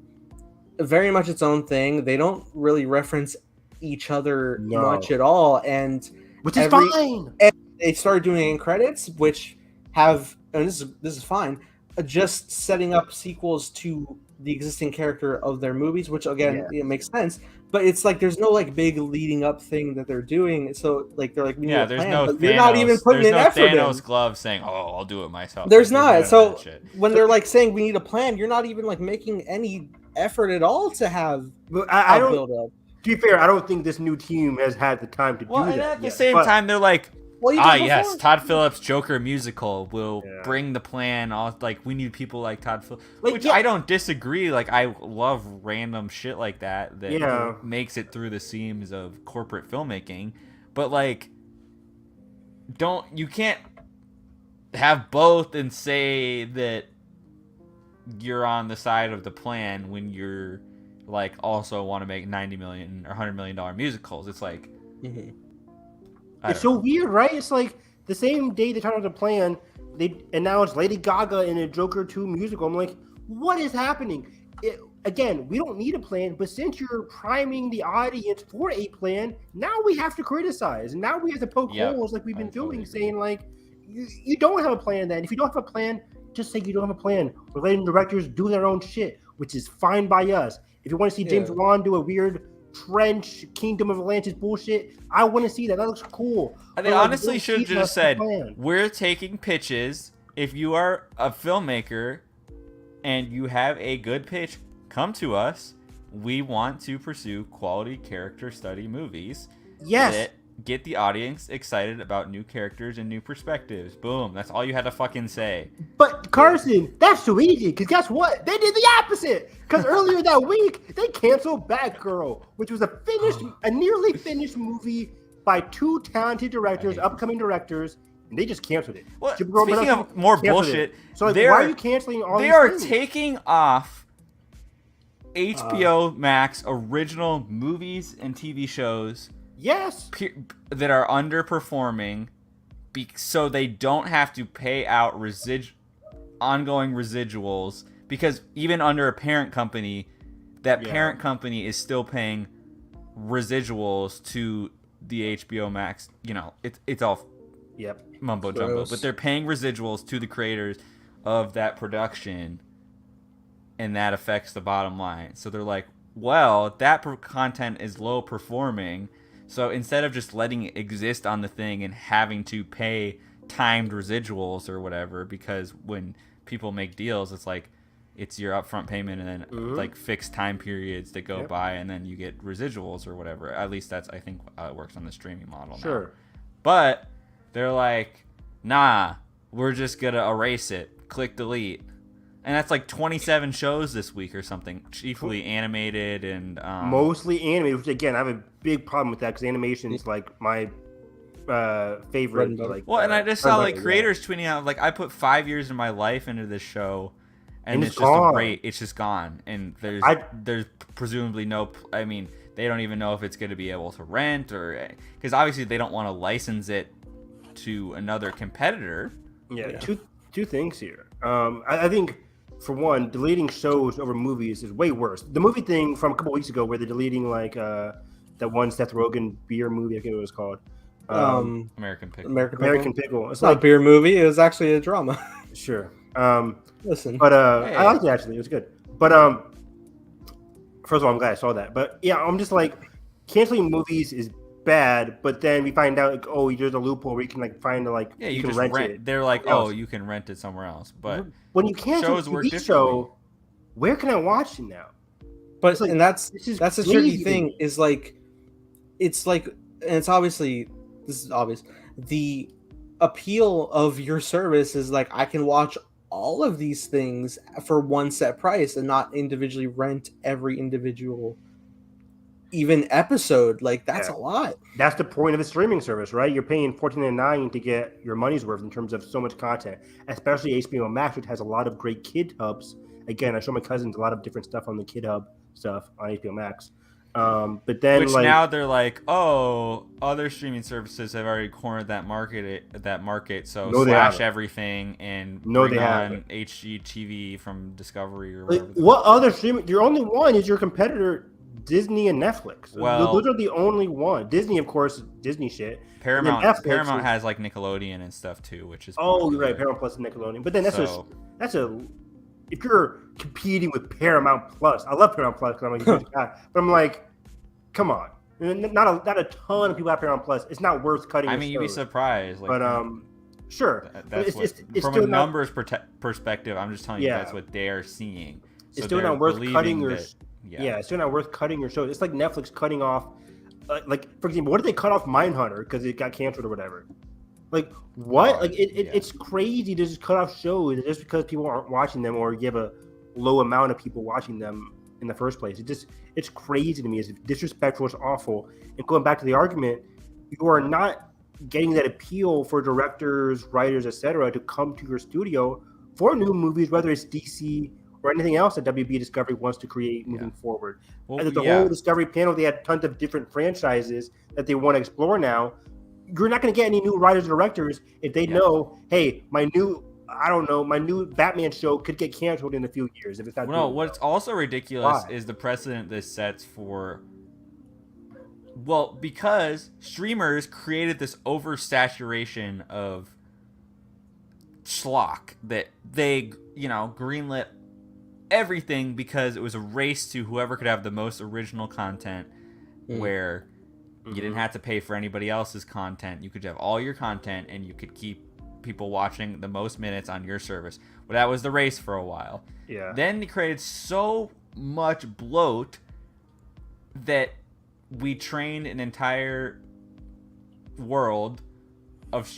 very much its own thing. They don't really reference each other No. much at all, and Which is Every- fine. they started doing end credits, which have, and this is fine, just setting up sequels to the existing character of their movies, which again it makes sense. But it's like there's no like big leading up thing that they're doing. So like they're like, we need Yeah, a there's plan, no but Thanos. you're not even putting there's in no effort Thanos in. glove saying, "Oh, I'll do it myself." There's Like, not. none of So that shit. when they're like saying we need a plan, you're not even like making any effort at all to have But a I don't. build up. To be fair, I don't think this new team has had the time to Well, do and that. at the yet. same But- time, they're like, Well, you "Ah, did yes, before. Todd Phillips' Joker musical will Yeah. bring the plan." All like, we need people like Todd Phillips, Like, which yeah. I don't disagree. Like, I love random shit like that Yeah. makes it through the seams of corporate filmmaking. But like, you can't have both and say that you're on the side of the plan when you're like also want to make 90 million or $100 million musicals. It's like, Mhm. I It's don't so weird, right? It's like the same day they turned out the plan, they announced Lady Gaga in a Joker 2 musical. I'm like, what is happening? Again, we don't need a plan, but since you're priming the audience for a plan, now we have to criticize. And now we have to poke Yep, holes like we've I been totally doing, agree. saying like, you don't have a plan then. If you don't have a plan, just say you don't have a plan. We're letting directors do their own shit, which is fine by us. If you want to see James Yeah. Wan do a weird trench Kingdom of Atlantis bullshit, I want to see that. That looks cool. I think But, like, honestly don't should have keep us just said, the plan. we're taking pitches. If you are a filmmaker and you have a good pitch, come to us. We want to pursue quality character study movies Yes, that get the audience excited about new characters and new perspectives. Boom. That's all you had to fucking say. but Carson, that's too easy. Because guess what? They did the opposite. Because earlier that week they canceled Batgirl, which was a nearly finished movie by two talented directors, I hate upcoming directors, and they just canceled it. Well, Supergirl speaking production of more canceled bullshit, it. So like, they're- why are you canceling all They these are things? taking off HBO Max original movies and TV shows Yes. that are underperforming, so they don't have to pay out ongoing residuals, because even under a parent company, that parent company is still paying residuals to the HBO Max. It's all mumbo jumbo, but they're paying residuals to the creators of that production, and that affects the bottom line. So they're like, well, that content is low performing, so instead of just letting it exist on the thing and having to pay timed residuals or whatever, because when people make deals, it's like it's your upfront payment and then like fixed time periods that go by, and then you get residuals or whatever. At least that's, I think, how it works on the streaming model now. Sure. But they're like, nah, we're just gonna erase it. Click delete. And that's like 27 shows this week or something, chiefly animated and mostly animated. Which again, I have a big problem with that because animation is like my favorite. Like, and I just saw like creators tweeting out like, I put 5 years of my life into this show, and it's just gone. a rate. It's just gone, and there's presumably no. I mean, they don't even know if it's going to be able to rent, or because obviously they don't want to license it to another competitor. Yeah. Two things here. I think, for one, deleting shows over movies is way worse. The movie thing from a couple weeks ago, where they're deleting like that one Seth Rogen beer movie, I forget what it was called. American Pickle. American Pickle. It's not a beer movie. It was actually a drama. Sure. Listen. But I liked it, actually. It was good. But first of all, I'm glad I saw that. But yeah, I'm just like, canceling movies is bad, but then we find out like, oh, there's a loophole where you can like find like you can just rent it. They're like, oh, you can rent it somewhere else. But when you cancel a TV show, where can I watch it now? But like, and that's the tricky thing is like, it's like, and it's obviously, this is obvious, the appeal of your service is like, I can watch all of these things for one set price and not individually rent every individual even episode. Like, that's a lot. That's the point of a streaming service, right? You're paying $14.99 to get your money's worth in terms of so much content, especially HBO Max, which has a lot of great kid hubs. Again, I show my cousins a lot of different stuff on the kid hub stuff on HBO Max. But then, which now they're like, oh, other streaming services have already cornered that market, so slash everything and bring on HGTV from Discovery or whatever. What other streaming? Your only one is your competitor, Disney and Netflix. Well, those are the only one. Disney, of course, Disney shit. Paramount has like Nickelodeon and stuff too, which is you're right, Paramount Plus and Nickelodeon. But then that's a if you're competing with Paramount Plus, I love Paramount Plus because I'm a huge guy, but I'm like, come on, not a ton of people have Paramount Plus. It's not worth cutting. I mean, you'd be surprised. Like, but sure, that's it's from a numbers perspective. I'm just telling you that's what they're seeing. It's still not worth cutting your. It's still not worth cutting your show. It's like Netflix cutting off, like for example, what did they cut off Mindhunter because it got canceled or whatever? Like what? It's crazy to just cut off shows just because people aren't watching them or you have a low amount of people watching them in the first place. It's crazy to me. It's disrespectful. It's awful. And going back to the argument, you are not getting that appeal for directors, writers, etc., to come to your studio for new movies, whether it's DC or anything else that WB Discovery wants to create moving forward. Well, and the whole Discovery panel, they had tons of different franchises that they want to explore now. You're not going to get any new writers or directors if they know, hey, my new Batman show could get canceled in a few years if it's not. No, what's also ridiculous is the precedent this sets for. Well, because streamers created this oversaturation of schlock that they, greenlit everything because it was a race to whoever could have the most original content, where you didn't have to pay for anybody else's content. You could have all your content and you could keep people watching the most minutes on your service. Well, that was the race for a while. Yeah. Then they created so much bloat that we trained an entire world of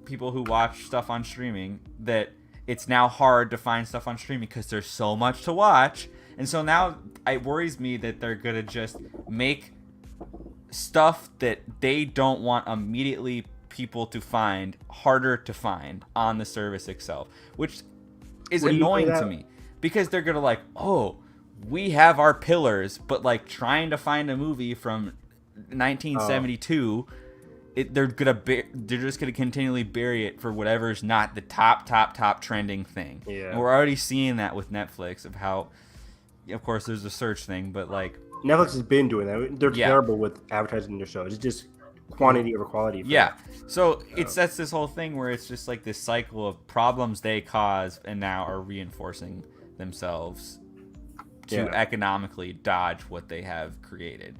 people who watch stuff on streaming that it's now hard to find stuff on streaming because there's so much to watch. And so now it worries me that they're going to just make stuff that they don't want immediately people to find harder to find on the service itself, which is annoying to me because they're going to like, oh, we have our pillars, but like trying to find a movie from 1972. They're just gonna continually bury it for whatever's not the top trending thing. Yeah. And we're already seeing that with Netflix of how, of course, there's a search thing, but like Netflix has been doing that. They're terrible with advertising their shows. It's just quantity over quality. Yeah. So it sets this whole thing where it's just like this cycle of problems they cause and now are reinforcing themselves to economically dodge what they have created.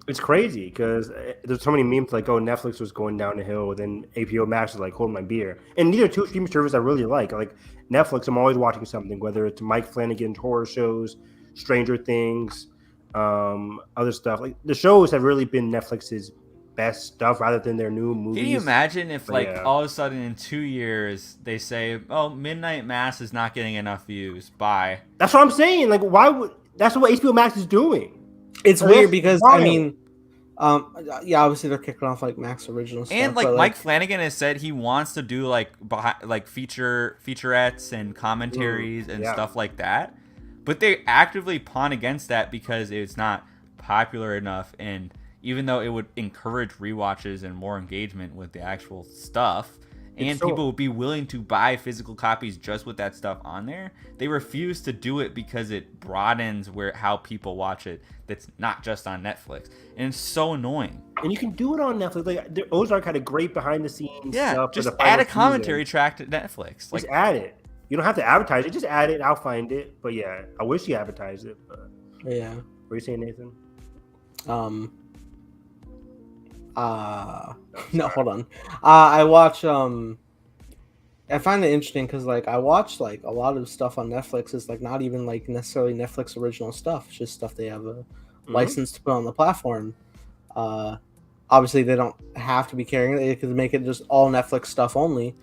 It's crazy because there's so many memes like, oh, Netflix was going down the hill, then HBO Max is like, hold my beer. And these are two streaming services I really like. Like Netflix, I'm always watching something, whether it's Mike Flanagan's horror shows, Stranger Things, other stuff. Like the shows have really been Netflix's best stuff rather than their new movies. Can you imagine if all of a sudden in 2 years they say, oh, Midnight Mass is not getting enough views, bye. That's what I'm saying. Like, why would that's what HBO Max is doing? It's weird because wild. I mean, obviously they're kicking off like Max original stuff. And like Mike Flanagan has said he wants to do like featurettes and commentaries and stuff like that, but they actively pawn against that because it's not popular enough. And even though it would encourage rewatches and more engagement with the actual stuff, and people would be willing to buy physical copies just with that stuff on there, they refuse to do it because it broadens how people watch it. That's not just on Netflix, and it's so annoying. And you can do it on Netflix. Like Ozark had a great behind the smes stuff. Just add a commentary track to Netflix. Just add it. You don't have to advertise it. Just add it. I'll find it. But yeah, I wish you advertised it. But... Yeah. What are you saying, Nathan? No, hold on. I watch I find it interesting because like I watch like a lot of stuff on Netflix is like not even like necessarily Netflix original stuff. It's just stuff they have a license to put on the platform. Obviously they don't have to be carrying it. They could make it just all Netflix stuff only,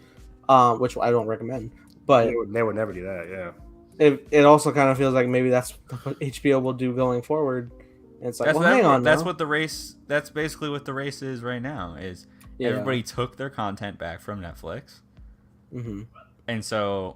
which I don't recommend. But they would never do that. Yeah. It also kind of feels like maybe that's what HBO will do going forward. And it's like, hang on. That's what the race. That's basically what the race is right now. Is everybody took their content back from Netflix, and so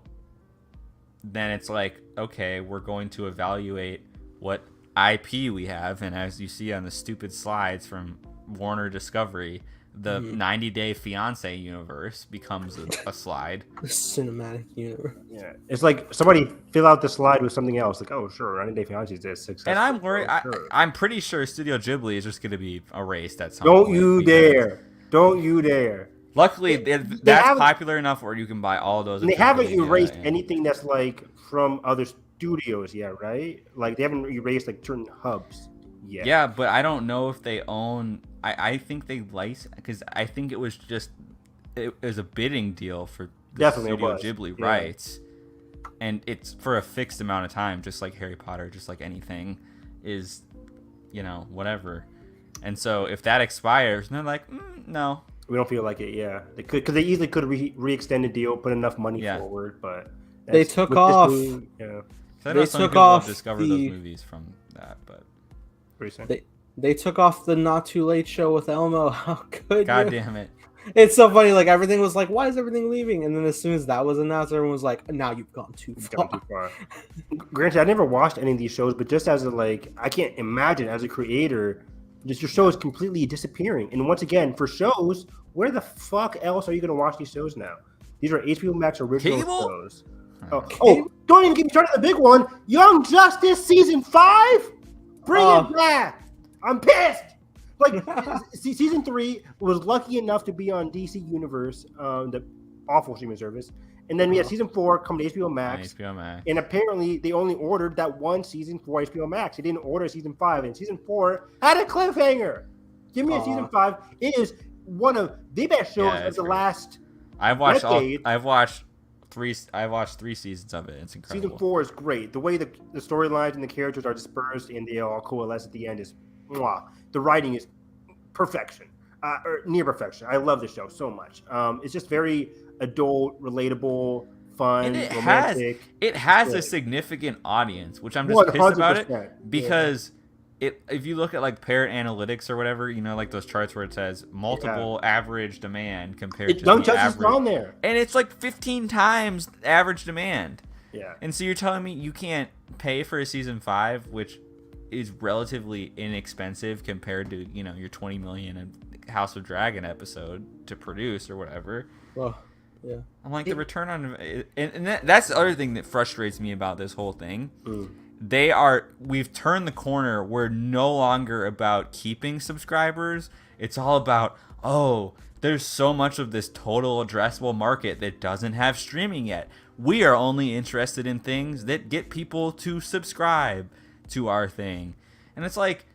then it's like, okay, we're going to evaluate what IP we have, and as you see on the stupid slides from Warner Discovery, the 90-Day Fiancé universe becomes a slide. The cinematic universe. Yeah, it's like somebody fill out the slide with something else. Like, oh, sure, 90-Day Fiancé is this successful. And I'm worried. I'm pretty sure Studio Ghibli is just going to be erased at some point. Don't you dare! Luckily, that's popular enough where you can buy all those. And they haven't erased anything that's like from other studios yet, right? Like they haven't erased like certain hubs yet. Yeah, but I don't know if they own. I think they license because I think it was a bidding deal for the Studio Ghibli rights, and it's for a fixed amount of time, just like Harry Potter, just like anything is, whatever. And so if that expires, and they're like, no, we don't feel like it. Yeah, they could because they easily could re-extend the deal, put enough money forward, but they took off. They took off. Discover those movies from that, but They took off the Not Too Late show with Elmo. How good! God damn it! It's so funny. Like everything was like, why is everything leaving? And then as soon as that was announced, everyone was like, now you've gone too far. Granted, I never watched any of these shows, but just as I can't imagine as a creator, just your show is completely disappearing. And once again, for shows, where the fuck else are you going to watch these shows now? These are HBO Max original shows. Oh, don't even get me started on the big one. Young Justice season 5. Bring it back. I'm pissed. Like season 3 was lucky enough to be on DC Universe, the awful streaming service, and then we had season 4 come to HBO Max. And apparently they only ordered that one season for HBO Max. They didn't order season 5, and season 4 had a cliffhanger. Give me a season 5. It is one of the best shows of the last. I've watched 3 seasons of it. It's incredible. Season 4 is great. The way the storylines and the characters are dispersed and they all coalesce at the end is mwah. The writing is perfection, or near perfection. I love this show so much. It's just very adult, relatable, fun, romantic. It has a significant audience, which I'm just pissed about it because if you look at like Parrot Analytics or whatever, like those charts where it says multiple average demand compared to Young the Justice average, is on there, and it's like 15 times average demand. Yeah. And so you're telling me you can't pay for a season 5, which is relatively inexpensive compared to your 20 million and House of Dragon episode to produce or whatever. Well, yeah. I'm like, the return on and that's the other thing that frustrates me about this whole thing. We've turned the corner. We're no longer about keeping subscribers. It's all about, there's so much of this total addressable market that doesn't have streaming yet. We are only interested in things that get people to subscribe to our thing. And it's like,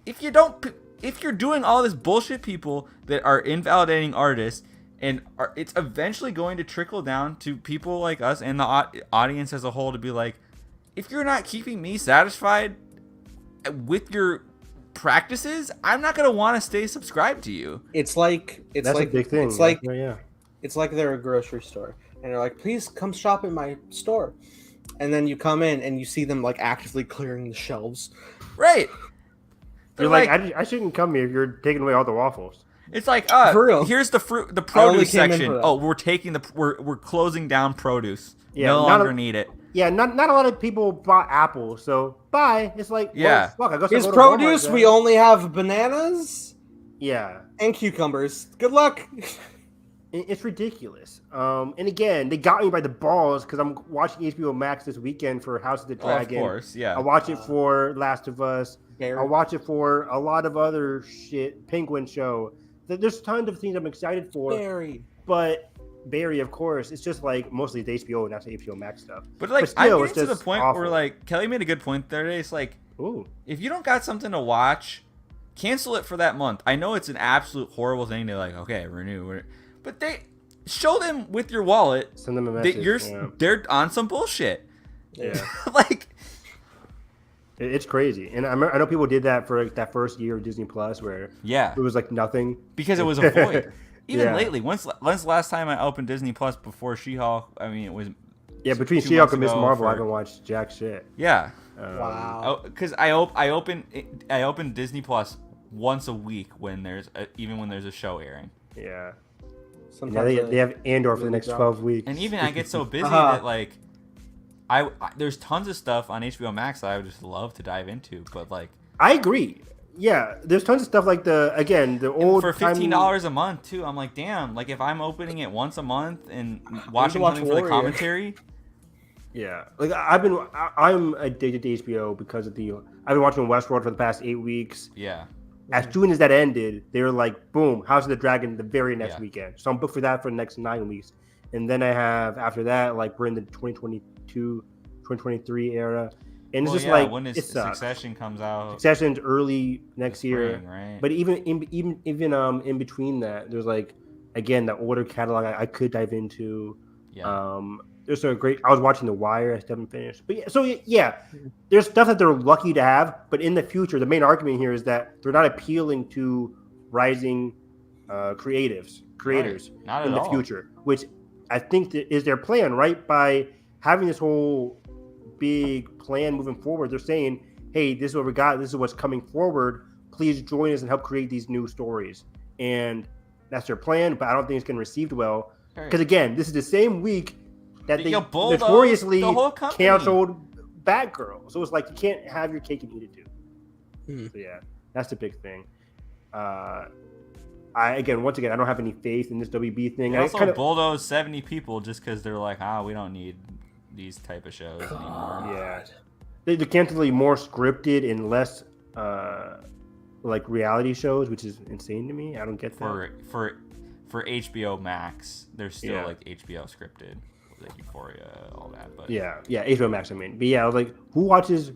if you're doing all this bullshit, people that are invalidating artists, and it's eventually going to trickle down to people like us and the audience as a whole to be like, if you're not keeping me satisfied with your practices, I'm not gonna want to stay subscribed to you. It's like That's a big thing. It's like yeah. It's like they're a grocery store, and they're like, "Please come shop in my store," and then you come in and you see them like actively clearing the shelves. Right. You're like, I shouldn't come here if you're taking away all the waffles. It's like, For real. here's the the only produce came in section. for that. Oh, we're closing down produce. Yeah, no longer need it. Yeah, not a lot of people bought apples, so bye. It's like, Yeah. well, fuck, I guess His I'll go to Walmart produce, then. we only have bananas Yeah, and cucumbers. Good luck. it's ridiculous. And again, they got me by the balls because I'm watching HBO Max this weekend for House of the Dragon. Of course, yeah. I watch it for Last of Us. Barry. I watch it for a lot of other shit. Penguin Show. There's tons of things I'm excited for. Barry. But Barry, of course, it's just like mostly the HBO and that's the HBO Max stuff. But like, still, I'm it's getting to the just point awful. where like Kelly made a good point the other day. It's like, Ooh. if you don't got something to watch, cancel it for that month. I know it's an absolute horrible thing to like, okay, renew, but they show them with your wallet Send them a that message. they're on some bullshit. Yeah. Like, It's crazy. And I know people did that for like, that first year of Disney Plus where yeah, it was like nothing. because it was a void. Even Yeah. lately, when's the last time I opened Disney Plus before She-Hulk? I mean, it was Yeah, between 2 She-Hulk months and Miss ago Marvel, I for- haven't watched jack shit. yeah. Wow. Because I open Disney Plus once a week when there's a show airing, Yeah. Sometimes Now they have Andor for the next 12 weeks. and even I get so busy Uh-huh. that like I there's tons of stuff on HBO Max that I would just love to dive into, but like I agree. Yeah, there's tons of stuff like the old for timey- $15 a month too. I'm like, damn, like if I'm opening it once a month and watching watch something for the Warrior. commentary. Yeah, like I'm addicted to HBO because of I've been watching Westworld for the past 8 weeks. Yeah. As soon as that ended, they were like, boom, House of the Dragon the very next Yeah. weekend. So I'm booked for that for the next 9 weeks. And then I have, after that, like we're in the 2022, 2023 era. And it's just like, when it sucks. Succession comes out, Succession's early next year. spring, right? But even in between that, there's like, again, the older catalog I could dive into. yeah. There's a great. I was watching The Wire. I still haven't finished. But yeah, there's stuff that they're lucky to have. But in the future, the main argument here is that they're not appealing to rising creators Right. Not in at the all. future, which I think that is their plan, right? By having this whole big plan moving forward, they're saying, "Hey, this is what we got. This is what's coming forward. Please join us and help create these new stories." And that's their plan. But I don't think it's getting received well because again, this is the same week that they You bulldozed notoriously the whole company. canceled Batgirl. So it's like you can't have your cake and eat it too. Hmm. So yeah, that's the big thing. Once again, I don't have any faith in this WB thing. They I also kind of, bulldoze 70 people just because they're like, we don't need these type of shows anymore. yeah, they're canceling more scripted and less like reality shows, which is insane to me. I don't get that. For HBO Max, there's still Yeah. like HBO scripted, like Euphoria, all that. But Yeah, HBO Max. I mean, but yeah, I was like, who watches?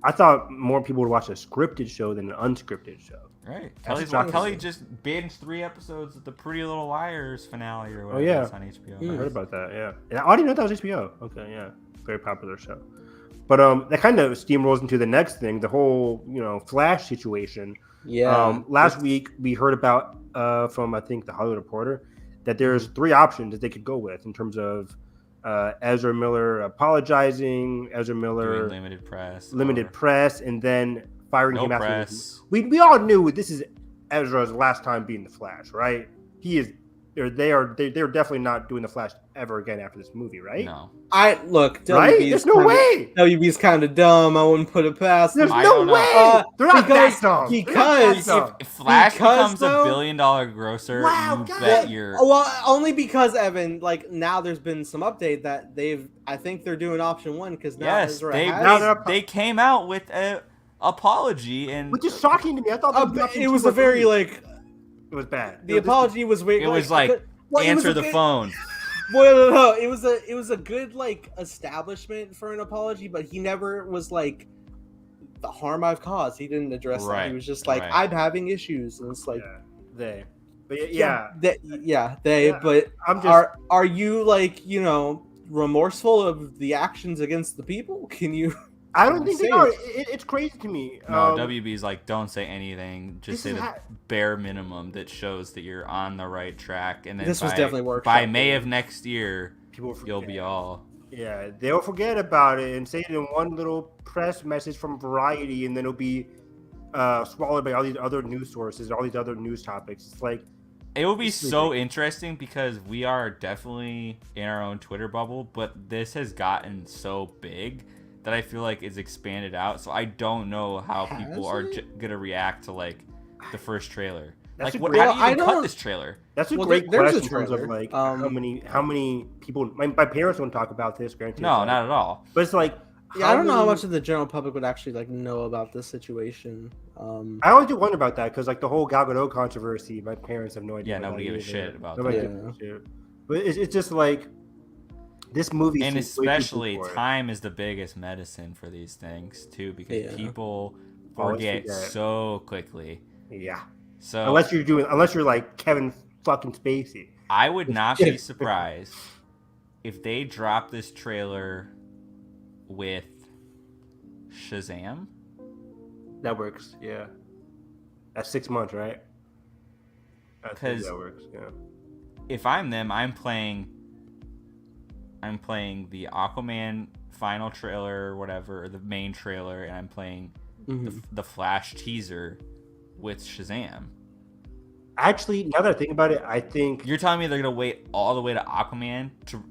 I thought more people would watch a scripted show than an unscripted show. right. That's Kelly just binged 3 episodes of the Pretty Little Liars finale or whatever. yeah. It's on HBO. I Mm. heard about that. Yeah, and I didn't know that was HBO. Okay, yeah, very popular show. But that kind of steamrolls into the next thing, the whole Flash situation. Yeah. Last week we heard about from I think the Hollywood Reporter that there's 3 options that they could go with in terms of Ezra Miller apologizing, Ezra Miller Doing limited limited or press, and then firing no him after. press. We all knew this is Ezra's last time being the Flash, right? He is they're definitely not doing the Flash ever again after this movie, right? No. I look. Right? WB There's no way. WB's kind of dumb. I wouldn't put it past There's them. I no don't know. way. They're not because- that dumb. because If Flash Because, becomes though- $1 billion grosser, Wow, you God. bet you're. Well, only because Evan, like now, there's been some update that I think they're doing option one because now Yes, Ezra they, has- Now they're- they came out with a apology, and which is shocking to me. I thought they were it was a very like it was bad. the apology was weird. it was like answer the phone. Well, no, it was a good like establishment for an apology, but he never was like the harm I've caused. He didn't address that. Right, He was just like right. I'm having issues, and it's like they. But yeah, they. Yeah. But I'm just are you like remorseful of the actions against the people? Can you? I don't think they Say are. it. It's crazy to me. No, WB's like, don't say anything. Just this say is the ha- bare minimum that shows that you're on the right track. And then This was by, definitely workshop. by May of next year, People will you'll forget. be all. Yeah, they'll forget about it and say it in one little press message from Variety, and then it'll be swallowed by all these other news sources, all these other news topics. It's like It will be This is so interesting because we are definitely in our own Twitter bubble, but this has gotten so big that I feel like it's expanded out. So I don't know how people are gonna react to like the first trailer. That's Like, a what? great- How do you I even cut don't- this trailer? that's a Well, great there's a question in terms of trailer. like how many people. My parents don't talk about this. Granted, No, like, not at all. But it's like Yeah, I don't know how many- much of the general public would actually like know about this situation. I always do wonder about that because like the whole Gal Gadot controversy, my parents have no idea. Yeah, about nobody that gives a either. shit about Nobody that. gives a shit. But it's just like this movie, And seems way too especially good for it. time is the biggest medicine for these things too, because Yeah. people Always forget forget. so quickly. Yeah, So unless you're like Kevin fucking Spacey. I would not be surprised if they drop this trailer with Shazam. That works. Yeah, that's 6 months, right? I think 'Cause- that works. Yeah. If I'm them, I'm playing the Aquaman final trailer or whatever, or the main trailer, and I'm playing Mhm. the Flash teaser with Shazam. Actually, now that I think about it, I think You're telling me they're gonna wait all the way to Aquaman to?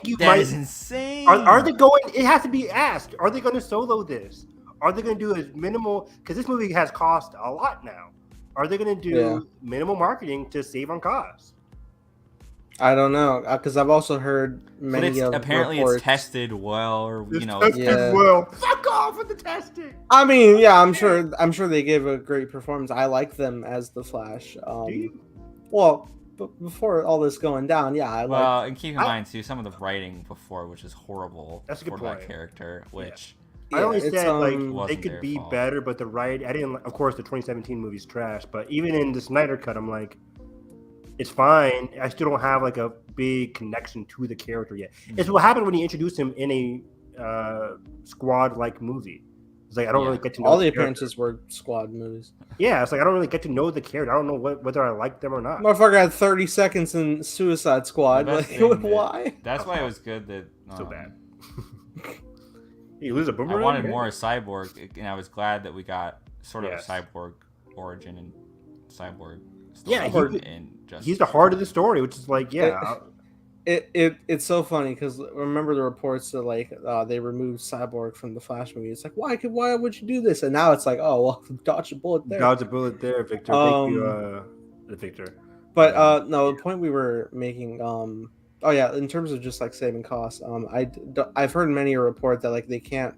you That might. is insane. Are they going? It has to be asked. Are they going to solo this? Are they going to do as minimal? Because this movie has cost a lot now. Are they going to do Yeah. minimal marketing to save on costs? I don't know because I've also heard But many it's, of apparently reports. it's tested well, or It's you know, tested Yeah. well. Fuck off with the testing. I mean, yeah, I'm sure they gave a great performance. I like them as the Flash. Do you? Well, before all this going down, yeah, I like. well, and keep in I- mind too, some of the writing before, which is horrible That's a good for that point. character, which I always it's, said like they Wasn't could their be fault. better, but the right. I didn't. Of course, the 2017 movie's trash. But even in the Snyder cut, I'm like, it's fine. I still don't have like a big connection to the character yet. It's what happened when you introduced him in a squad-like movie. It's like I don't Yeah. really get to know all the character. appearances were squad movies. Yeah, it's like I don't really get to know the character. I don't know whether I like them or not. Motherfucker had 30 seconds in Suicide Squad. The Like, best thing that- why? that's why it was good that So bad. You lose a I boomerang. wanted man? more of Cyborg, and I was glad that we got sort of Yes. a Cyborg origin and Cyborg. Yeah, story he- in Justice He's the heart of the story, which is like, yeah, It's so funny because remember the reports that like they removed Cyborg from the Flash movie. It's like why would you do this? And now it's like, oh well, dodge a bullet there. dodge a bullet there, Victor. Thank you, Victor. But no, the point we were making, oh yeah, in terms of just like saving costs, I've heard many a report that like they can't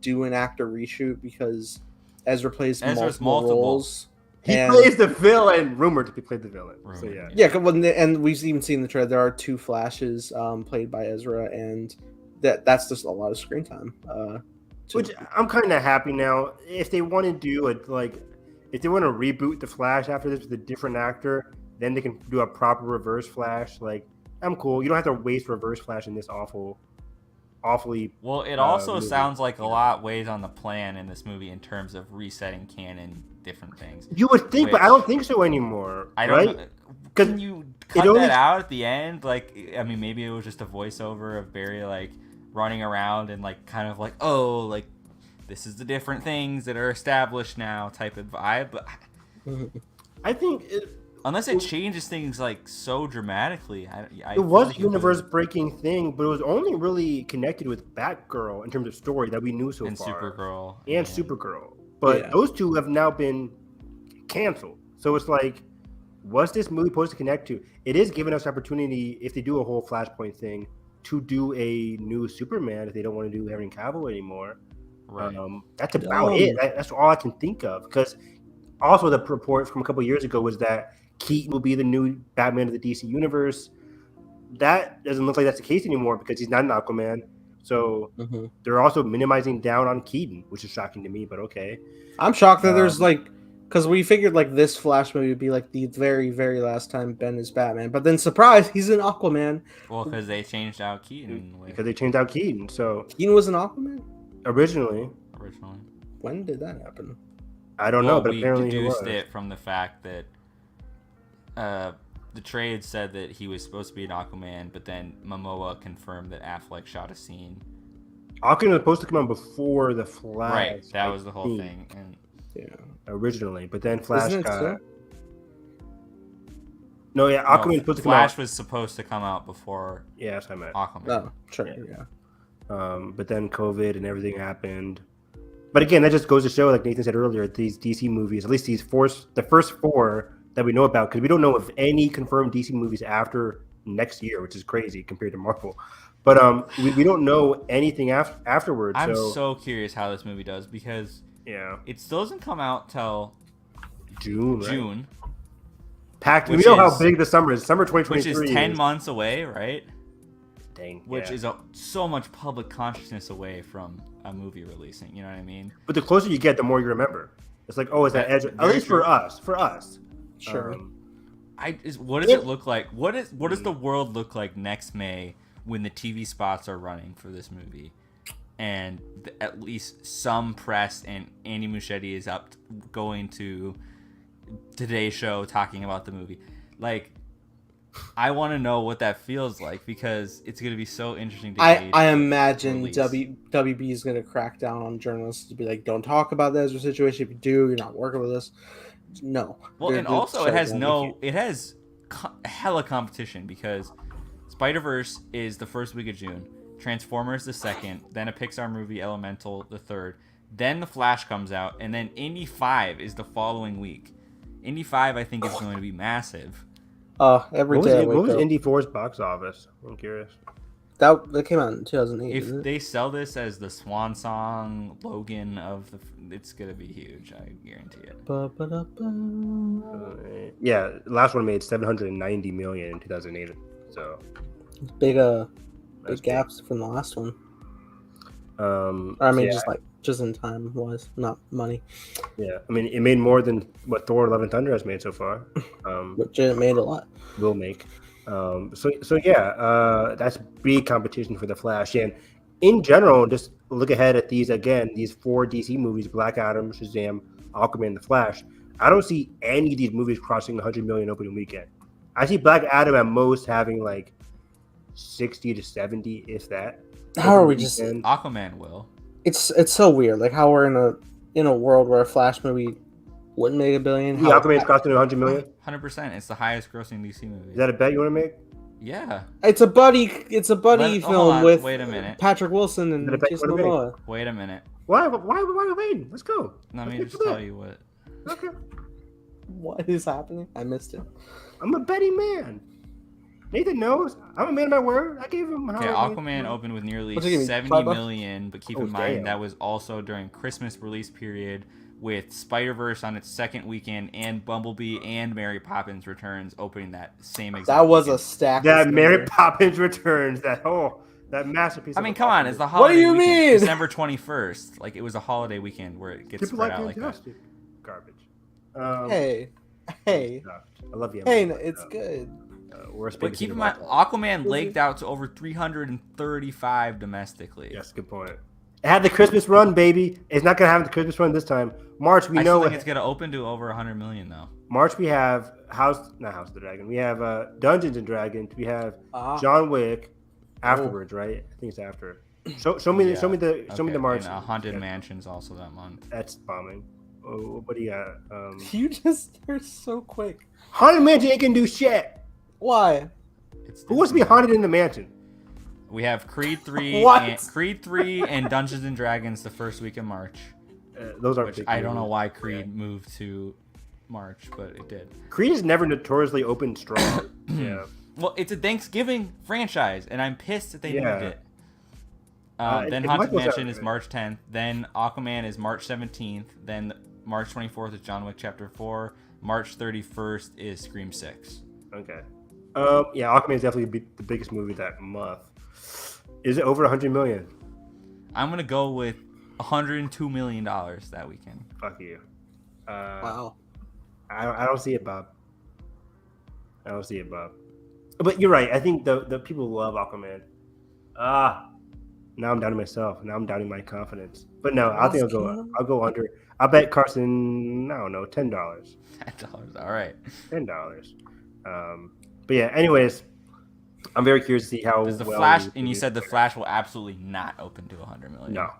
do an actor reshoot because Ezra plays Ezra's multiple roles. He And- plays the villain. Rumored to be played the villain. So Rumored, yeah. Yeah, and we've even seen the trailer. There are two Flashes played by Ezra, and that's just a lot of screen time. Which I'm kind of happy now. If they want to do it, like, if they want to reboot the Flash after this with a different actor, then they can do a proper Reverse Flash. Like, I'm cool. You don't have to waste Reverse Flash in this awfully. Well, it also movie. sounds like a lot weighs on the plan in this movie in terms of resetting canon, different things. You would think, but I don't think so anymore. I don't right? know. 'Cause Can you cut only- that out at the end? Like, I mean, maybe it was just a voiceover of Barry, like, running around and, like, kind of like, oh, like, this is the different things that are established now type of vibe. But I think Unless it changes things like so dramatically. It was a universe-breaking thing, but it was only really connected with Batgirl in terms of story that we knew so and far. Supergirl. And Supergirl. But those two have now been canceled. So it's like, what's this movie supposed to connect to? It is giving us opportunity, if they do a whole Flashpoint thing, to do a new Superman if they don't want to do Henry Cavill anymore. Right. That's about it. That's all I can think of. Because also the report from a couple of years ago was that Keaton will be the new Batman of the DC universe. That doesn't look like that's the case anymore because he's not an Aquaman. So they're also minimizing down on Keaton, which is shocking to me, but okay. I'm shocked that there's because we figured this Flash movie would be the very, very last time Ben is Batman. But then, surprise, he's an Aquaman. Well, because they changed out Keaton. Because they changed out Keaton. So Keaton was an Aquaman? Originally. When did that happen? I don't know, but we apparently deduced it from the fact that the trade said that he was supposed to be an Aquaman, but then Momoa confirmed that Affleck shot a scene. Aquaman was supposed to come out before the Flash. Right, that was the whole thing. And originally, but then Flash Isn't it got. still? No, yeah, Aquaman was supposed to come out. Flash was supposed to come out before. Yeah, that's what I meant. Aquaman. Oh, sure, yeah. But then COVID and everything happened. But again, that just goes to show, like Nathan said earlier, these DC movies, at least the first four that we know about, because we don't know of any confirmed DC movies after next year, which is crazy compared to Marvel. But we don't know anything afterwards. I'm so curious how this movie does because it still doesn't come out till June. June. Packed. We know how big the summer is. Summer 2023. Which is 10 months away, right? Dang. Which is so much public consciousness away from a movie releasing. You know what I mean? But the closer you get, the more you remember. It's like, it's that edge. At least for us. Sure. What does it look like? What does the world look like next May when the TV spots are running for this movie, and at least some press and Andy Muschietti is up going to Today's Show talking about the movie? I want to know what that feels like because it's going to be so interesting to gauge. I imagine WB is going to crack down on journalists to be like, don't talk about the Ezra situation. If you do, you're not working with us. No. Well, and also it has hella competition because Spider-Verse is the first week of June, Transformers the second, then a Pixar movie, Elemental, the third, then The Flash comes out, and then Indy 5 is the following week. Indy 5, I think, is going to be massive. What was Indy 4's box office? I'm curious. That came out in 2008. If they sell this as the swan song Logan it's gonna be huge. I guarantee it. Last one made $790 million in 2008. So big gaps from the last one. Just in time wise, not money. Yeah, I mean, it made more than what Thor: Love and Thunder has made so far. Which it made a lot. Will make. That's big competition for the Flash. And in general, just look ahead at these 4 DC movies: Black Adam, Shazam, Aquaman, The Flash. I don't see any of these movies crossing the 100 million opening weekend. I see Black Adam at most having 60 to 70, if that. How are we just? Aquaman will. It's so weird, how we're in a world where a Flash movie wouldn't make $1 billion. Yeah, Aquaman's costing 100 million. 100%. It's the highest grossing DC movie. Is that a bet you want to make? Yeah. It's a buddy film with wait a minute. Patrick Wilson and Jason Momoa. Wait a minute. Why we waiting? Let's go. Let me just tell you what. Okay. What is happening? I missed it. I'm a betting man. Nathan knows. I'm a man of my word. I gave him. Okay, Aquaman opened with nearly 70 million, but keep in mind that was also during Christmas release period with Spider-Verse on its second weekend and Bumblebee and Mary Poppins Returns opening that same exact That was weekend. A stack. That Mary Poppins Returns, that masterpiece. I mean, come on, it's the holiday What do you weekend, mean? December 21st. It was a holiday weekend where it gets spread out like that. Garbage. Hey. I love you. Hey, it's good. But keep in mind, Aquaman leaked out to over 335 domestically. Yes, good point. It had the Christmas run, baby. It's not gonna have the Christmas run this time. March, we know. I think it's gonna open to over 100 million though. March, we have House of the Dragon. We have Dungeons and Dragons. We have John Wick. Afterwards, right? I think it's after. Show me the March. And Haunted Mansion's also that month. That's bombing. Oh, what do you got? They're so quick. Haunted mansion ain't gonna do shit. Why? Who wants to be haunted in the mansion? We have Creed 3 What? and Creed 3 and Dungeons and Dragons the first week of March. Those are Which I don't know why Creed moved to March, but it did. Creed is never notoriously open strong. Yeah. Well, it's a Thanksgiving franchise, and I'm pissed that they moved it. Then it Haunted might go Mansion is seven. March 10th. Then Aquaman is March 17th. Then March 24th is John Wick Chapter 4. March 31st is Scream 6. Okay. Yeah, Aquaman is definitely the biggest movie that month. Is it over 100 million? I'm gonna go with $102 million that weekend. Fuck you. Wow. I don't see it, Bob. I don't see it, Bob. But you're right. I think the people love Aquaman. Now I'm doubting myself. Now I'm doubting my confidence. But no, I think I'll go under. I'll bet Carson. I don't know, $10. $10. All right. $10. But yeah. Anyways, I'm very curious to see how. Does the well Flash? we And you do. said the Flash will absolutely not open to 100 million. No.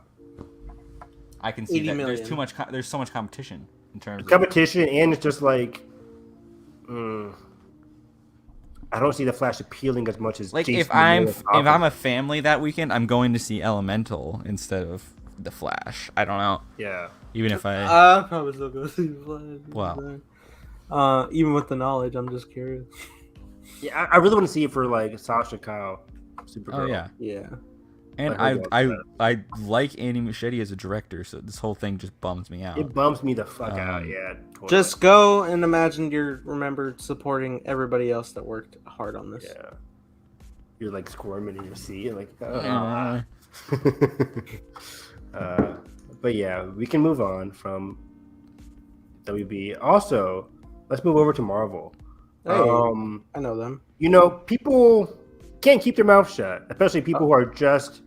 I can see 80 that. million. There's too much. There's so much competition in terms of Competition, and it's just like. I don't see the Flash appealing as much as like Jason if I'm Momoa. a family that weekend, I'm going to see Elemental instead of the Flash. I don't know. Yeah. Even if I I'm probably still going to see the Flash. Wow. Even with the knowledge, I'm just curious. Yeah, I really want to see it for like Sasha Kyle, Supergirl. oh yeah, Yeah. and I like Andy Muschietti as a director, so this whole thing just bums me out. It bums me the fuck out. Yeah. Totally. Just go and imagine you're remembered supporting everybody else that worked hard on this. Yeah. You're like squirming in your seat. You're like, but yeah, we can move on from WB. Also, let's move over to Marvel. Hey, I know them. You know, people can't keep their mouth shut, especially people who are just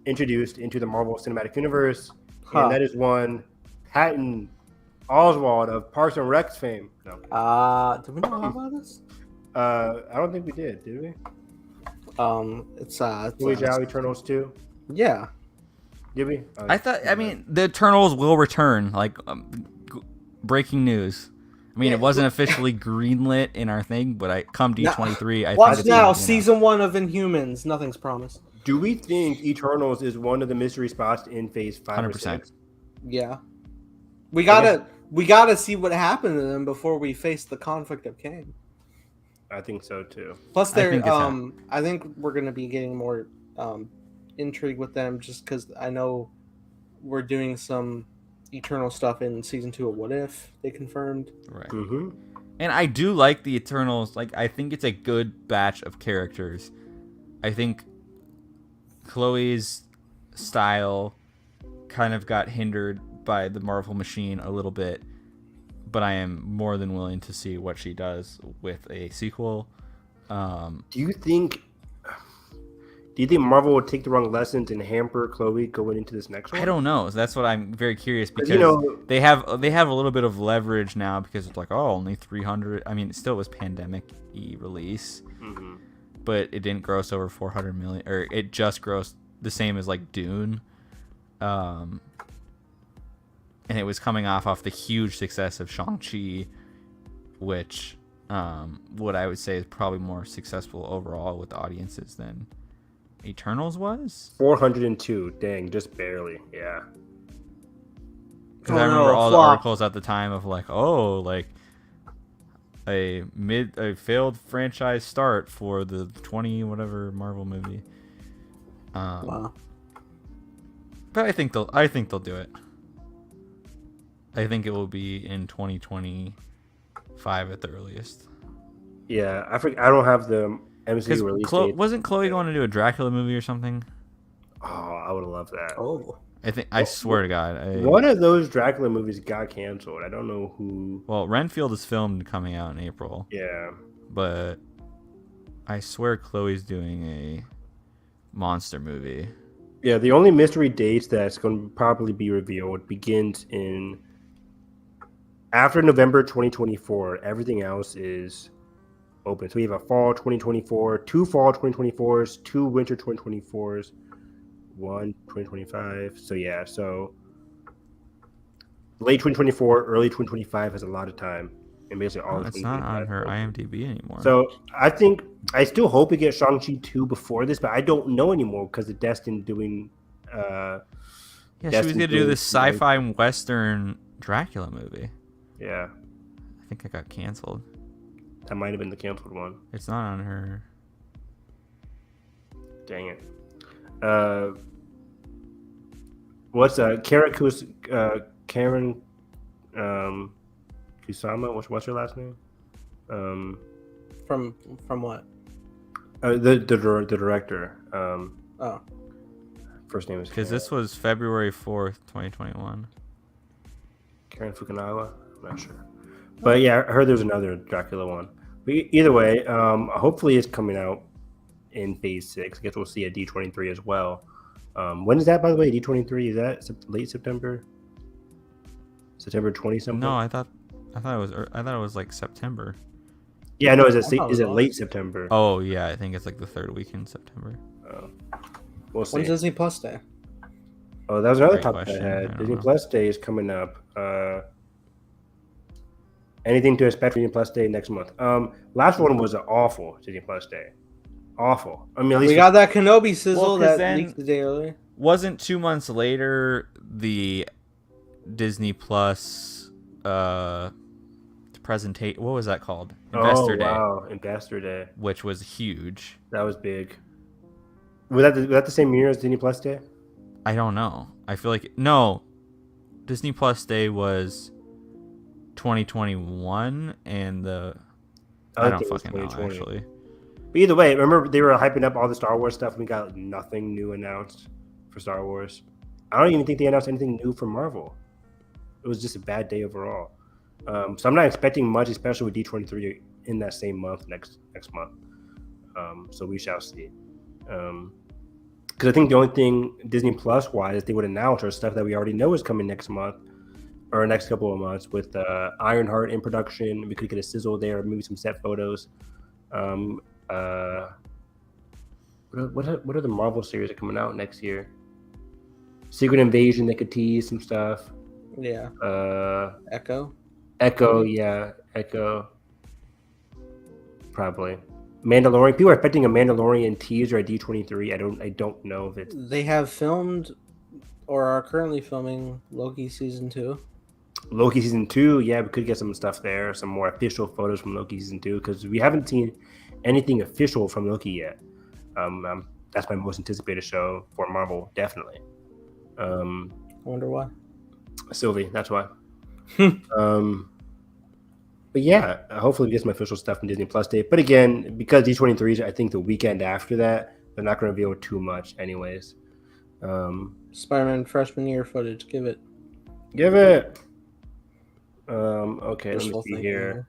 introduced into the Marvel Cinematic Universe. And that is one Patton Oswalt of Parks and Rec's fame. No. Did we know about this? I don't think we did we? It's Louis Zhao Eternals 2? yeah. Did we? I thought. I mean, the Eternals will return. Like breaking news. I mean, it wasn't officially greenlit in our thing, but come D23, I Watch think now, it's, season 1 of Inhumans. Nothing's promised. Do we think Eternals is one of the mystery spots in Phase 5 or 100%. 6? Yeah. We gotta see what happened to them before we face the conflict of Kang. I think so too. Plus, I think I think we're gonna be getting more intrigue with them, just because I know we're doing some Eternal stuff in season 2 of What If they confirmed. right. Mm-hmm. And I do like the Eternals. Like, I think it's a good batch of characters. I think Chloe's style kind of got hindered by the Marvel machine a little bit, but I am more than willing to see what she does with a sequel. Do you think Marvel would take the wrong lessons and hamper Chloe going into this next one? I don't know. That's what I'm very curious, because they have a little bit of leverage now, because it's like, oh, only 300. I mean, it still was pandemic-y release, but it didn't gross over 400 million, or it just grossed the same as like Dune. And it was coming off the huge success of Shang-Chi, which what I would say is probably more successful overall with audiences than Eternals was. 402. Dang, just barely. Yeah. Because I remember all the articles at the time of like, oh, like a failed franchise start for the 20 whatever Marvel movie. Wow. But I think they'll do it. I think it will be in 2025 at the earliest. Yeah, I don't have the MCU release date. Wasn't Chloe going to do a Dracula movie or something? Oh, I would have loved that. Oh. I swear to God. One of those Dracula movies got canceled. I don't know who. Well, Renfield is filmed coming out in April. Yeah. But I swear Chloe's doing a monster movie. Yeah, the only mystery dates that's going to probably be revealed begins in after November 2024. Everything else is open. So we have a fall 2024, 2 fall 2024s, 2 winter 2024s, 1 2025. So yeah, so late 2024, early 2025 has a lot of time. and basically all Oh, the it's things not they on had. her IMDb anymore. So I still hope we get Shang-Chi 2 before this, but I don't know anymore because of Destin doing. Yeah, she was Destin gonna do doing this some other- sci-fi western Dracula movie. Yeah, I think it got canceled. that might have been the canceled one. It's not on her. Dang it. What's Karen Kusama? What's her last name? From what? The director. Oh, First name is Because this was February 4th, 2021. Karen Fukunaga. I'm not sure, but yeah, I heard there's another Dracula one. But either way, hopefully it's coming out in Phase 6. I guess we'll see a D23 as well. When is that, by the way? D23, is that late September? September 20 something? No, I thought it was like September. Yeah, no, is I thought it it was late September? Oh yeah, I think it's like the third week in September. We'll see. when's Disney Plus Day? Oh, that was another Great topic question. I I had. don't Disney know. Plus Day is coming up. Anything to expect for Disney Plus Day next month? Last one was an awful Disney Plus Day. Awful. I mean, at least We got that Kenobi sizzle Well, 'cause that then- leaked the day earlier. Wasn't 2 months later the Disney Plus presentation? What was that called? Investor Day, Wow, Investor Day. which was huge. That was big. Was that the same year as Disney Plus Day? I don't know. I feel like no. Disney Plus Day was 2021, and I don't think it was fucking know 2020. actually. But either way, remember they were hyping up all the Star Wars stuff. And we got nothing new announced for Star Wars. I don't even think they announced anything new for Marvel. It was just a bad day overall. So I'm not expecting much, especially with D23 in that same month next month. So we shall see. Because I think the only thing Disney Plus wise they would announce are stuff that we already know is coming next month or next couple of months with Ironheart in production. We could get a sizzle there, maybe some set photos. What are the Marvel series that are coming out next year? Secret Invasion, they could tease some stuff. Yeah. Echo. Echo. Probably. Mandalorian. People are expecting a Mandalorian teaser at D23. I don't know if it's They have filmed or are currently filming Loki season 2. Loki season 2. Yeah, we could get some stuff there, some more official photos from Loki season 2 because we haven't seen anything official from Loki yet. That's my most anticipated show for Marvel, definitely. I wonder why. Sylvie, that's why. But yeah, hopefully we get some official stuff from Disney Plus Day. But again, because D23 is, I think, the weekend after that, they're not going to reveal too much anyways. Spider-Man freshman year footage. Give it. Give it. Okay, let Wishful me see thinking here.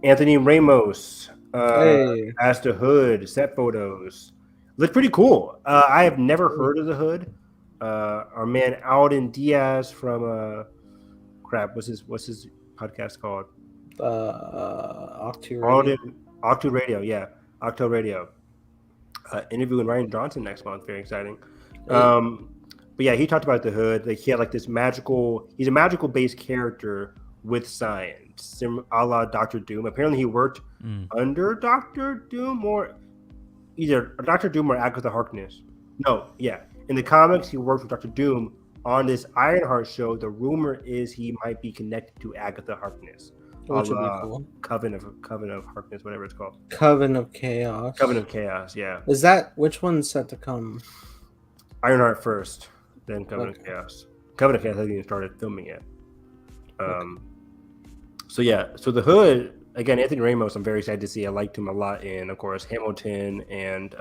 Anthony Ramos Hey. as the Hood set photos. Look pretty cool. I have never heard of the Hood. Our man Alden Diaz from what's his podcast called? Octu Radio. Octu Radio, yeah. Octo Radio. Interviewing Ryan Johnson next month. Very exciting. But yeah, he talked about the Hood. Like he had like this he's a magical based character with science, a la Doctor Doom. Apparently he worked under Doctor Doom or either Doctor Doom or Agatha Harkness. No, yeah. In the comics, he worked with Doctor Doom on this Ironheart show. The rumor is he might be connected to Agatha Harkness. Which would be cool. Coven of Harkness, whatever it's called. Coven of Chaos. Coven of Chaos, yeah. Is that which one's set to come? Ironheart first, then Coven of Chaos. Coven of Chaos hasn't even started filming yet. So yeah, so the Hood again, Anthony Ramos. I'm very excited to see. I liked him a lot in, of course, Hamilton and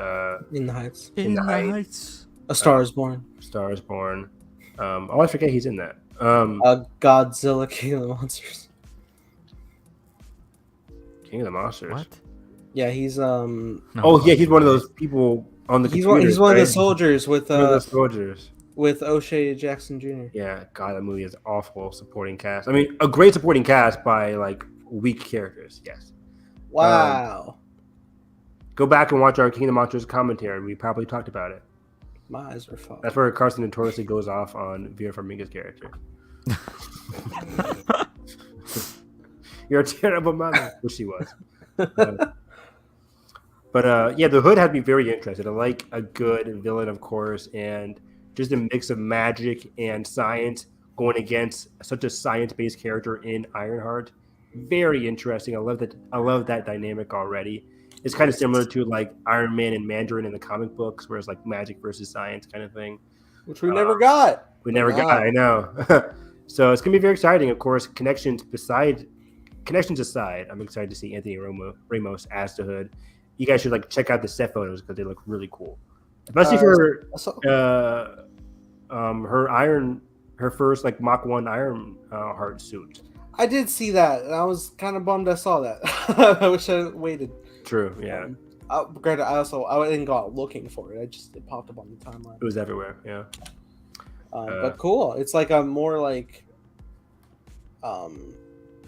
In the Heights. In the Heights. A Star is Born. Star is Born. I always forget he's in that. Godzilla King of the Monsters. King of the Monsters. What? Yeah, he's No, Oh yeah, he's one of those people on the he's computer. one of the right? soldiers with One of the soldiers. with O'Shea Jackson Jr. Yeah, God, that movie is awful. Supporting cast. I mean, a great supporting cast by like weak characters. Yes. Wow. Go back and watch our King of the Monsters commentary. We probably talked about it. My eyes are fogged. That's where Carson notoriously goes off on Vera Farmiga's character. You're a terrible mother. Which she was. But yeah, the Hood had me very interested. I like a good villain, of course, and just a mix of magic and science going against such a science-based character in Ironheart. Very interesting. I love that. I love that dynamic already. It's kind of similar to like Iron Man and Mandarin in the comic books, where it's like magic versus science kind of thing. Which we never got. We never got. I know. So it's gonna be very exciting. Of course, connections aside, I'm excited to see Anthony Ramos as the Hood. You guys should like check out the set photos because they look really cool, especially for her first like Mach 1 Iron Heart suit. I did see that, and I was kind of bummed I saw that. I wish I waited. True, yeah. Granted, I didn't go out looking for it. It popped up on the timeline. It was everywhere, yeah. But cool. It's like a more like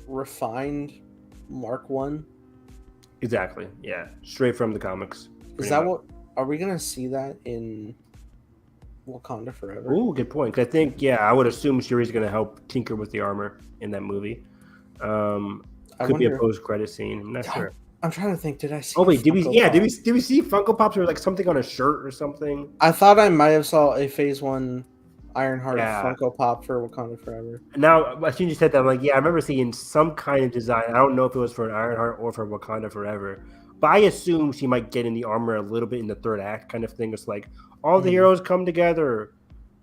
refined Mark 1. Exactly, yeah. Straight from the comics. Is that what? Are we gonna see that in Wakanda Forever? Ooh, good point. I think, yeah, I would assume Shuri's going to help tinker with the armor in that movie. Could be a post-credit scene. I'm not sure. I'm trying to think. Did I see? Oh wait, did we see Funko Pops or like something on a shirt or something? I thought I might have saw a Phase 1 Ironheart Funko Pop for Wakanda Forever. Now, as soon as you said that, I'm like, yeah, I remember seeing some kind of design. I don't know if it was for an Ironheart or for Wakanda Forever, but I assume she might get in the armor a little bit in the third act kind of thing. It's like all the heroes come together.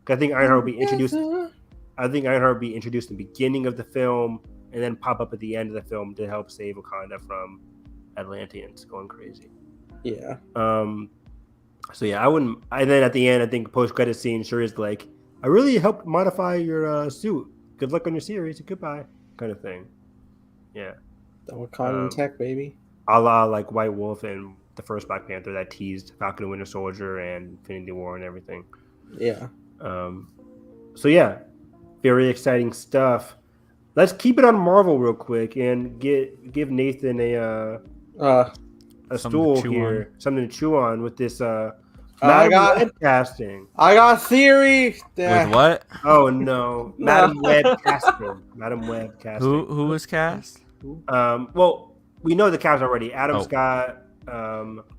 I think Ironheart will be introduced. I think Ironheart will be introduced in the beginning of the film and then pop up at the end of the film to help save Wakanda from Atlanteans going crazy. Yeah. So yeah, I wouldn't. And then at the end, I think post-credit scene sure is like, I really helped modify your suit. Good luck on your series. Goodbye, kind of thing. Yeah. The Wakandan tech, baby. A la like White Wolf and the first Black Panther that teased Falcon and Winter Soldier and Infinity War and everything. Yeah. So yeah, very exciting stuff. Let's keep it on Marvel real quick and give Nathan a stool here, something to chew on with this Madam Web casting. I got a theory. With what? Oh no, Madam Web casting. Madam Web casting. Who was cast? Well, we know the cast already. Adam Scott,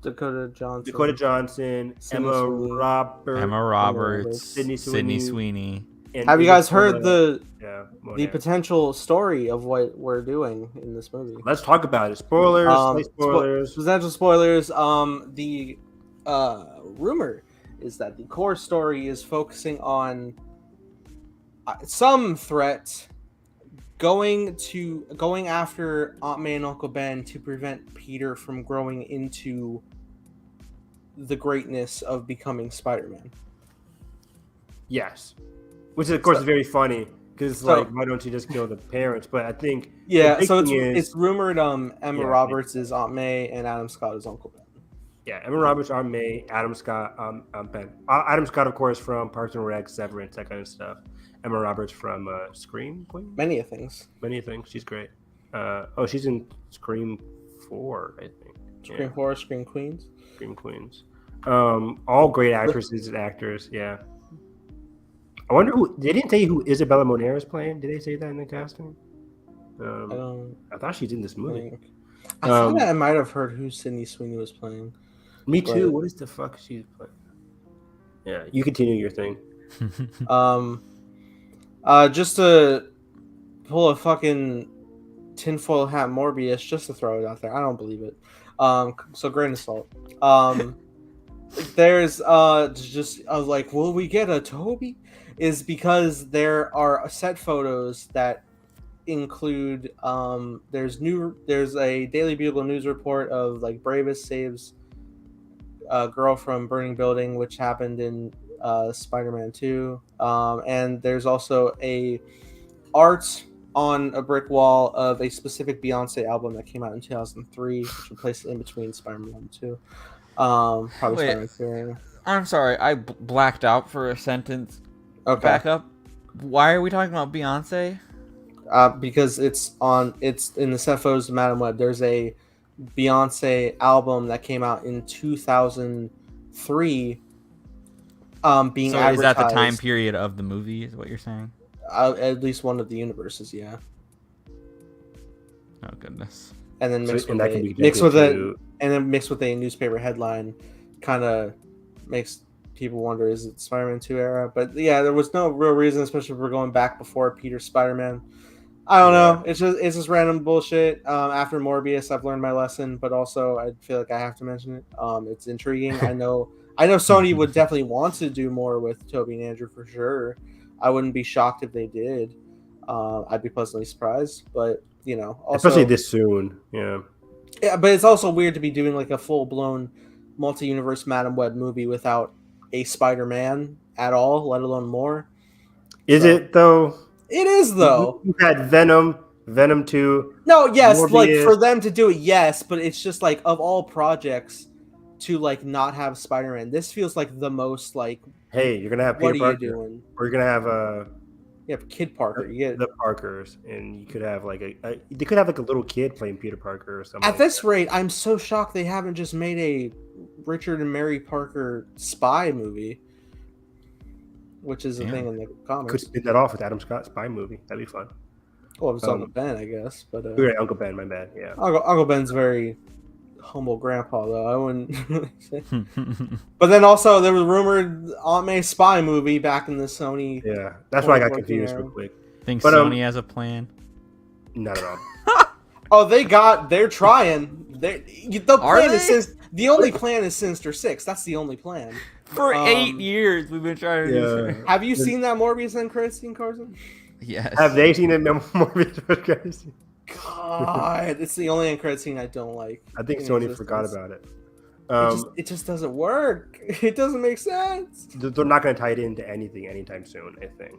Dakota Johnson, Emma Roberts, Sydney Sweeney. Have you guys heard the potential story of what we're doing in this movie? Let's talk about it. Spoilers. Potential spoilers. The rumor is that the core story is focusing on some threat going after Aunt May and Uncle Ben to prevent Peter from growing into the greatness of becoming Spider-Man. Yes. Which, of course, is very funny because, like, why don't you just kill the parents? But I think... Yeah, so it's rumored Emma Roberts is Aunt May and Adam Scott is Uncle Ben. Yeah, Emma Roberts, Aunt May, Adam Scott, Ben. Adam Scott, of course, from Parks and Rec, Severance, that kind of stuff. Emma Roberts from Scream Queen? Many things. She's great. She's in Scream 4, I think. Scream 4, Scream Queens. Scream Queens. All great actresses and actors, yeah. I wonder they didn't tell you who Isabella Moner is playing. Did they say that in the casting? I thought she's in this movie. I thought I might have heard who Sydney Sweeney was playing. Me too. What is the fuck she's playing? Yeah, you continue your thing. Just to pull a fucking tinfoil hat Morbius, just to throw it out there. I don't believe it. So grain of salt. There's like, will we get a Toby? Is because there are set photos that include there's a Daily Bugle news report of like Bravest saves a girl from burning building, which happened in Spider-Man 2, and there's also a art on a brick wall of a specific Beyonce album that came out in 2003, which we placed in between Spider-Man 1 and 2. Probably Spider-Man 2. I'm sorry, I blacked out for a sentence. Okay. Back up. Why are we talking about Beyonce? Because it's in the set photos of Madam Web. There's a Beyonce album that came out in 2003. Being advertised. Is that the time period of the movie? Is what you're saying? At least one of the universes, yeah. Oh goodness. And then mixed with to a newspaper headline, kind of makes people wonder, is it Spider-Man 2 era? But yeah, there was no real reason, especially if we're going back before Peter's Spider-Man. I don't know. It's just random bullshit. After Morbius, I've learned my lesson, but also I feel like I have to mention it. It's intriguing. I know Sony would definitely want to do more with Tobey and Andrew for sure. I wouldn't be shocked if they did. I'd be pleasantly surprised, but also, especially this soon. Yeah. Yeah, but it's also weird to be doing like a full-blown multi-universe Madam Web movie without a Spider-Man at all, let alone more. Is it though? It is though. You had Venom 2. No, yes, Morbius. like for them to do it, yes, but it's just like of all projects to like not have Spider-Man. This feels like the most like. Hey, you're gonna have What Peter are Parker, you doing? or you're gonna have You have Kid Parker. You get the Parkers, and you could have like they could have like a little kid playing Peter Parker or something. At this rate, I'm so shocked they haven't just made a Richard and Mary Parker spy movie, which is a thing in the comics. Could spin that off with Adam Scott's spy movie. That'd be fun. Well, it was Uncle Ben, I guess, but Uncle Ben, my bad. Yeah, Uncle Ben's very humble grandpa, though. I wouldn't really say. But then also there was rumored Aunt May spy movie back in the Sony. Yeah, that's why I got confused real quick. Think Sony has a plan? Not at all. Oh, they're trying. The only plan is Sinister Six. That's the only plan. For 8 years, we've been trying to do this. Have you seen that Morbius and Crazy Carson? Yes. Have they seen it? Morbius? God, it's the only end credit scene I don't like. I think Sony forgot about it. It just doesn't work. It doesn't make sense. They're not going to tie it into anything anytime soon, I think.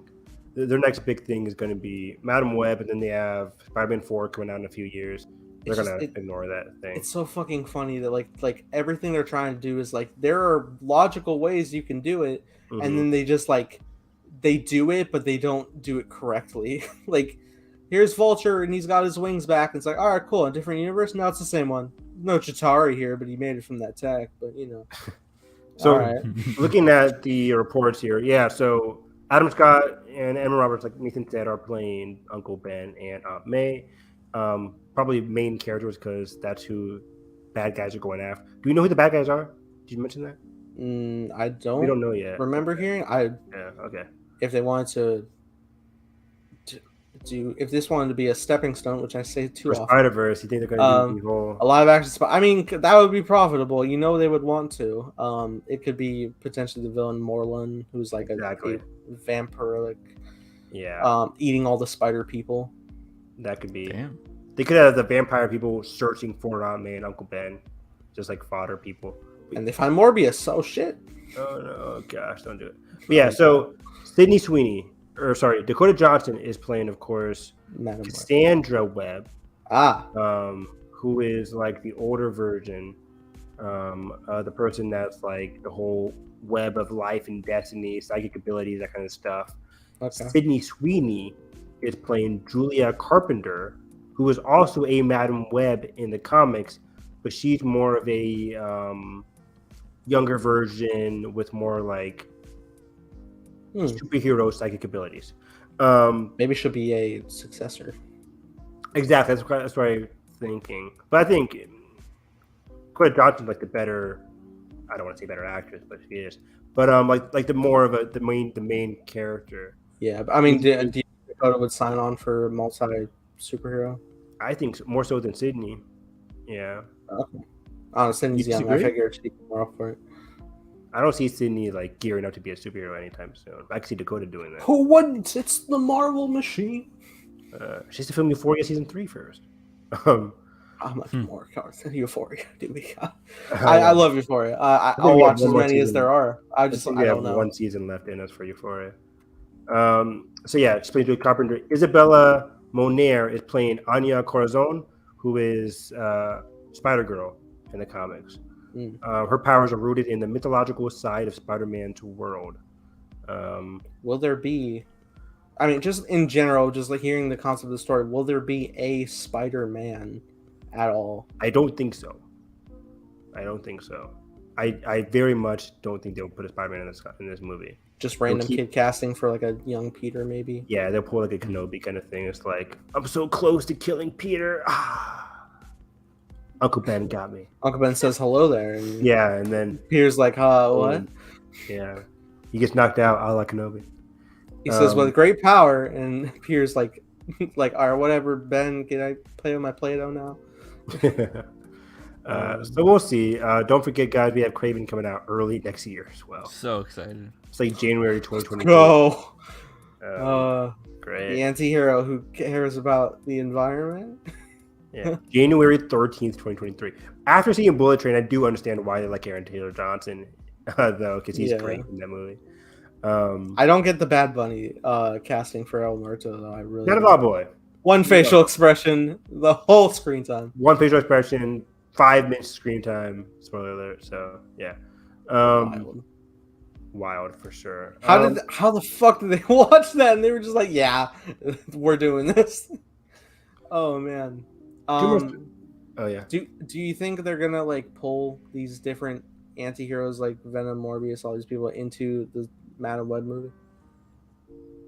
Their next big thing is going to be Madam Web, and then they have Spider-Man 4 coming out in a few years. They're going to ignore that thing. It's so fucking funny that like everything they're trying to do is like there are logical ways you can do it, and then they just like they do it, but they don't do it correctly. Like here's Vulture, and he's got his wings back. And it's like, all right, cool, a different universe. No, it's the same one. No Chitauri here, but he made it from that tech. But So looking at the reports here, yeah. So Adam Scott and Emma Roberts, like Nathan said, are playing Uncle Ben and Aunt May. Probably main characters because that's who bad guys are going after. Do we know who the bad guys are? Did you mention that? I don't. We don't know yet. Remember hearing? Yeah. Okay. If they wanted to do, if this wanted to be a stepping stone, which I say too often. Spider-Verse, you think they're going to do the whole... a live action I mean, that would be profitable. They would want to. It could be potentially the villain Morlun, who's like a vampire, like eating all the spider people. That could be. Damn. They could have the vampire people searching for Aunt May and Uncle Ben, just like fodder people. And they find Morbius. Oh shit! Oh no! Gosh, don't do it. But yeah. So Dakota Johnson is playing, of course, Cassandra Webb. Who is like the older version, the person that's like the whole web of life and destiny, psychic abilities, that kind of stuff. Okay. Sydney Sweeney is playing Julia Carpenter, who is also a Madam Web in the comics, but she's more of a younger version with more like superhero psychic abilities. Maybe she'll be a successor. Exactly, that's what I'm thinking. But I think Dakota Johnson's like the better. I don't want to say better actress, but she is. But like the more of the main character. Yeah, I mean, do you think Dakota would sign on for multi superhero? I think more so than Sydney. Yeah. Okay. Sydney's young. I figured she'd be more up for it. I don't see Sydney like gearing up to be a superhero anytime soon. I can see Dakota doing that. Who wouldn't? It's the Marvel machine. She has to film Euphoria season 3 first. How much more cars than Euphoria do we got? I love Euphoria. I'll watch as many as there are. I don't know. One season left in us for Euphoria. So yeah, she's playing Julia Carpenter. Isabella Moner is playing Anya Corazon, who is Spider-Girl in the comics. Her powers are rooted in the mythological side of Spider-Man's world. Will there be... I mean, just in general, just like hearing the concept of the story, will there be a Spider-Man at all? I don't think so. I very much don't think they'll put a Spider-Man in this movie. Just random keep- kid casting for like a young Peter, maybe. Yeah, they'll pull like a Kenobi kind of thing. It's like, I'm so close to killing Peter. Uncle Ben got me. Uncle Ben says hello there, and Yeah, and then Peter's like, what? Yeah, he gets knocked out. I like Kenobi. He says, with great power, and Peter's like, all right, whatever, Ben, can I play with my Play-Doh now? So we'll see. Don't forget, guys, we have Craven coming out early next year as well. So excited. It's like January 2022. Go! Great. The anti-hero who cares about the environment. Yeah, January 13th, 2023. After seeing Bullet Train, I do understand why they like Aaron Taylor Johnson, though, because he's great in that movie. I don't get the Bad Bunny casting for El Muerto, though. I really Not at all, boy. One facial expression, the whole screen time. One facial expression, 5 minutes screen time. Spoiler alert. So yeah, wild for sure. How the fuck did they watch that? And they were just like, "Yeah, we're doing this." Oh man. Oh yeah. Do you think they're gonna like pull these different anti-heroes like Venom, Morbius, all these people into the Madam Web movie?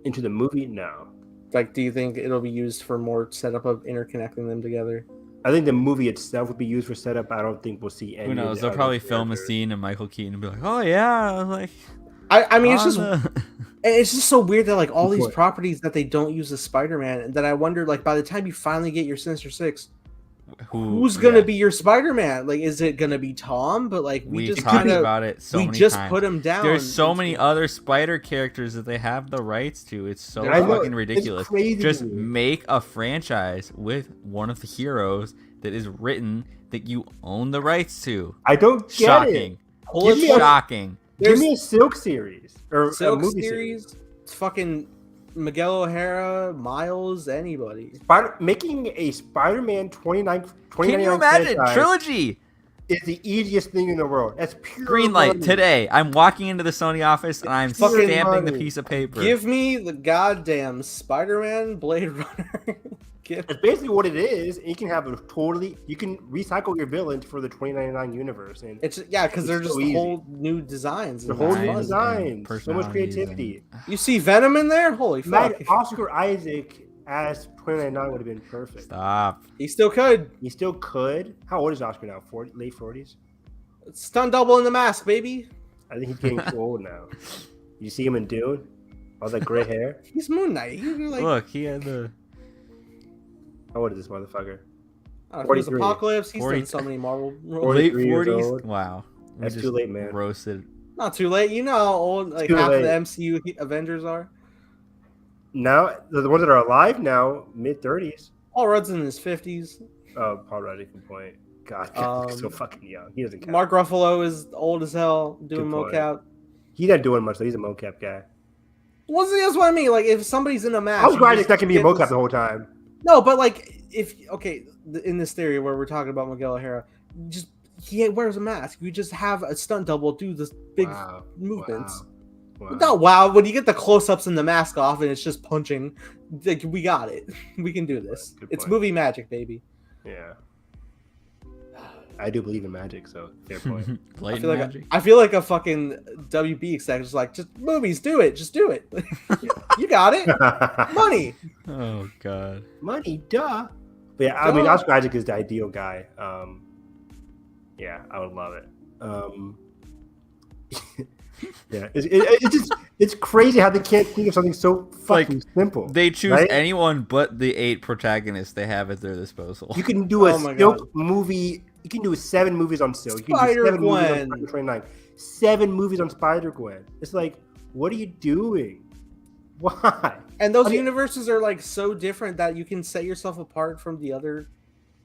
Into the movie? No. Like, do you think it'll be used for more setup of interconnecting them together? I think the movie itself would be used for setup. I don't think we'll see any. Who knows? Of the They'll probably film a scene and Michael Keaton and be like, "Oh yeah, like." I mean, it's just so weird that like all these properties that they don't use as Spider-Man, and that I wonder like by the time you finally get your Sinister Six, who's gonna be your Spider-Man? Like, is it gonna be Tom? But like we just talked about it so many times. Put him down. There's so many other Spider characters that they have the rights to. It's so fucking ridiculous. It's crazy. Just make a franchise with one of the heroes that is written that you own the rights to. I don't get Shocking. it. Shocking. Give me a Silk series or Silk a movie series. It's fucking Miguel O'Hara, Miles, anybody. Making a Spider-Man 2099 Can you imagine trilogy? Is the easiest thing in the world. That's pure green light money. today. I'm walking into the Sony office and I'm stamping the piece of paper. Give me the goddamn Spider-Man Blade Runner. That's basically what it is. And you can have you can recycle your villains for the 2099 universe. And it's because they're just whole new designs. The whole new designs. So much creativity. You see Venom in there? Holy fuck. Oscar Isaac as 2099 would have been perfect. Stop. He still could. How old is Oscar now? 40, late 40s? Stunt double in the mask, baby. I think he's getting too old now. You see him in Dune? All that gray hair? He's Moon Knight. Look, he had the... How old is this motherfucker? 43. Apocalypse. He's done so many Marvel roles. Late 40s? Wow. That's too late, man. Roasted. Not too late. You know how old like half of the MCU Avengers are? Now, the ones that are alive now, mid-30s. Paul Rudd's in his 50s. Oh, Paul Rudd, good point. God, he's so fucking young. He doesn't count. Mark Ruffalo is old as hell doing mocap. He's not doing much, though. He's a mocap guy. Well, see, that's what I mean. Like, if somebody's in a match... I was glad that can be a mocap the whole time. No, but like, in this theory where we're talking about Miguel O'Hara, he wears a mask. You just have a stunt double do this big movements. Wow. Not wow. When you get the close-ups and the mask off and it's just punching, like, we got it. We can do this. It's movie magic, baby. Yeah. I do believe in magic, so fair point. I feel like a fucking WB exec, just like, just movies, do it, just do it. You got it. Money. Oh god. Money, duh. But yeah, I mean, Oscar Isaac is the ideal guy. Yeah, I would love it. Yeah, it's crazy how they can't think of something so fucking simple. They choose anyone but the 8 protagonists they have at their disposal. You can do a Silk movie. You can do 7 movies on Silk. You can do 7 movies on Spider-29. 7 movies on Spider-Gwen. It's like, what are you doing? Why? And those universes are like so different that you can set yourself apart from the other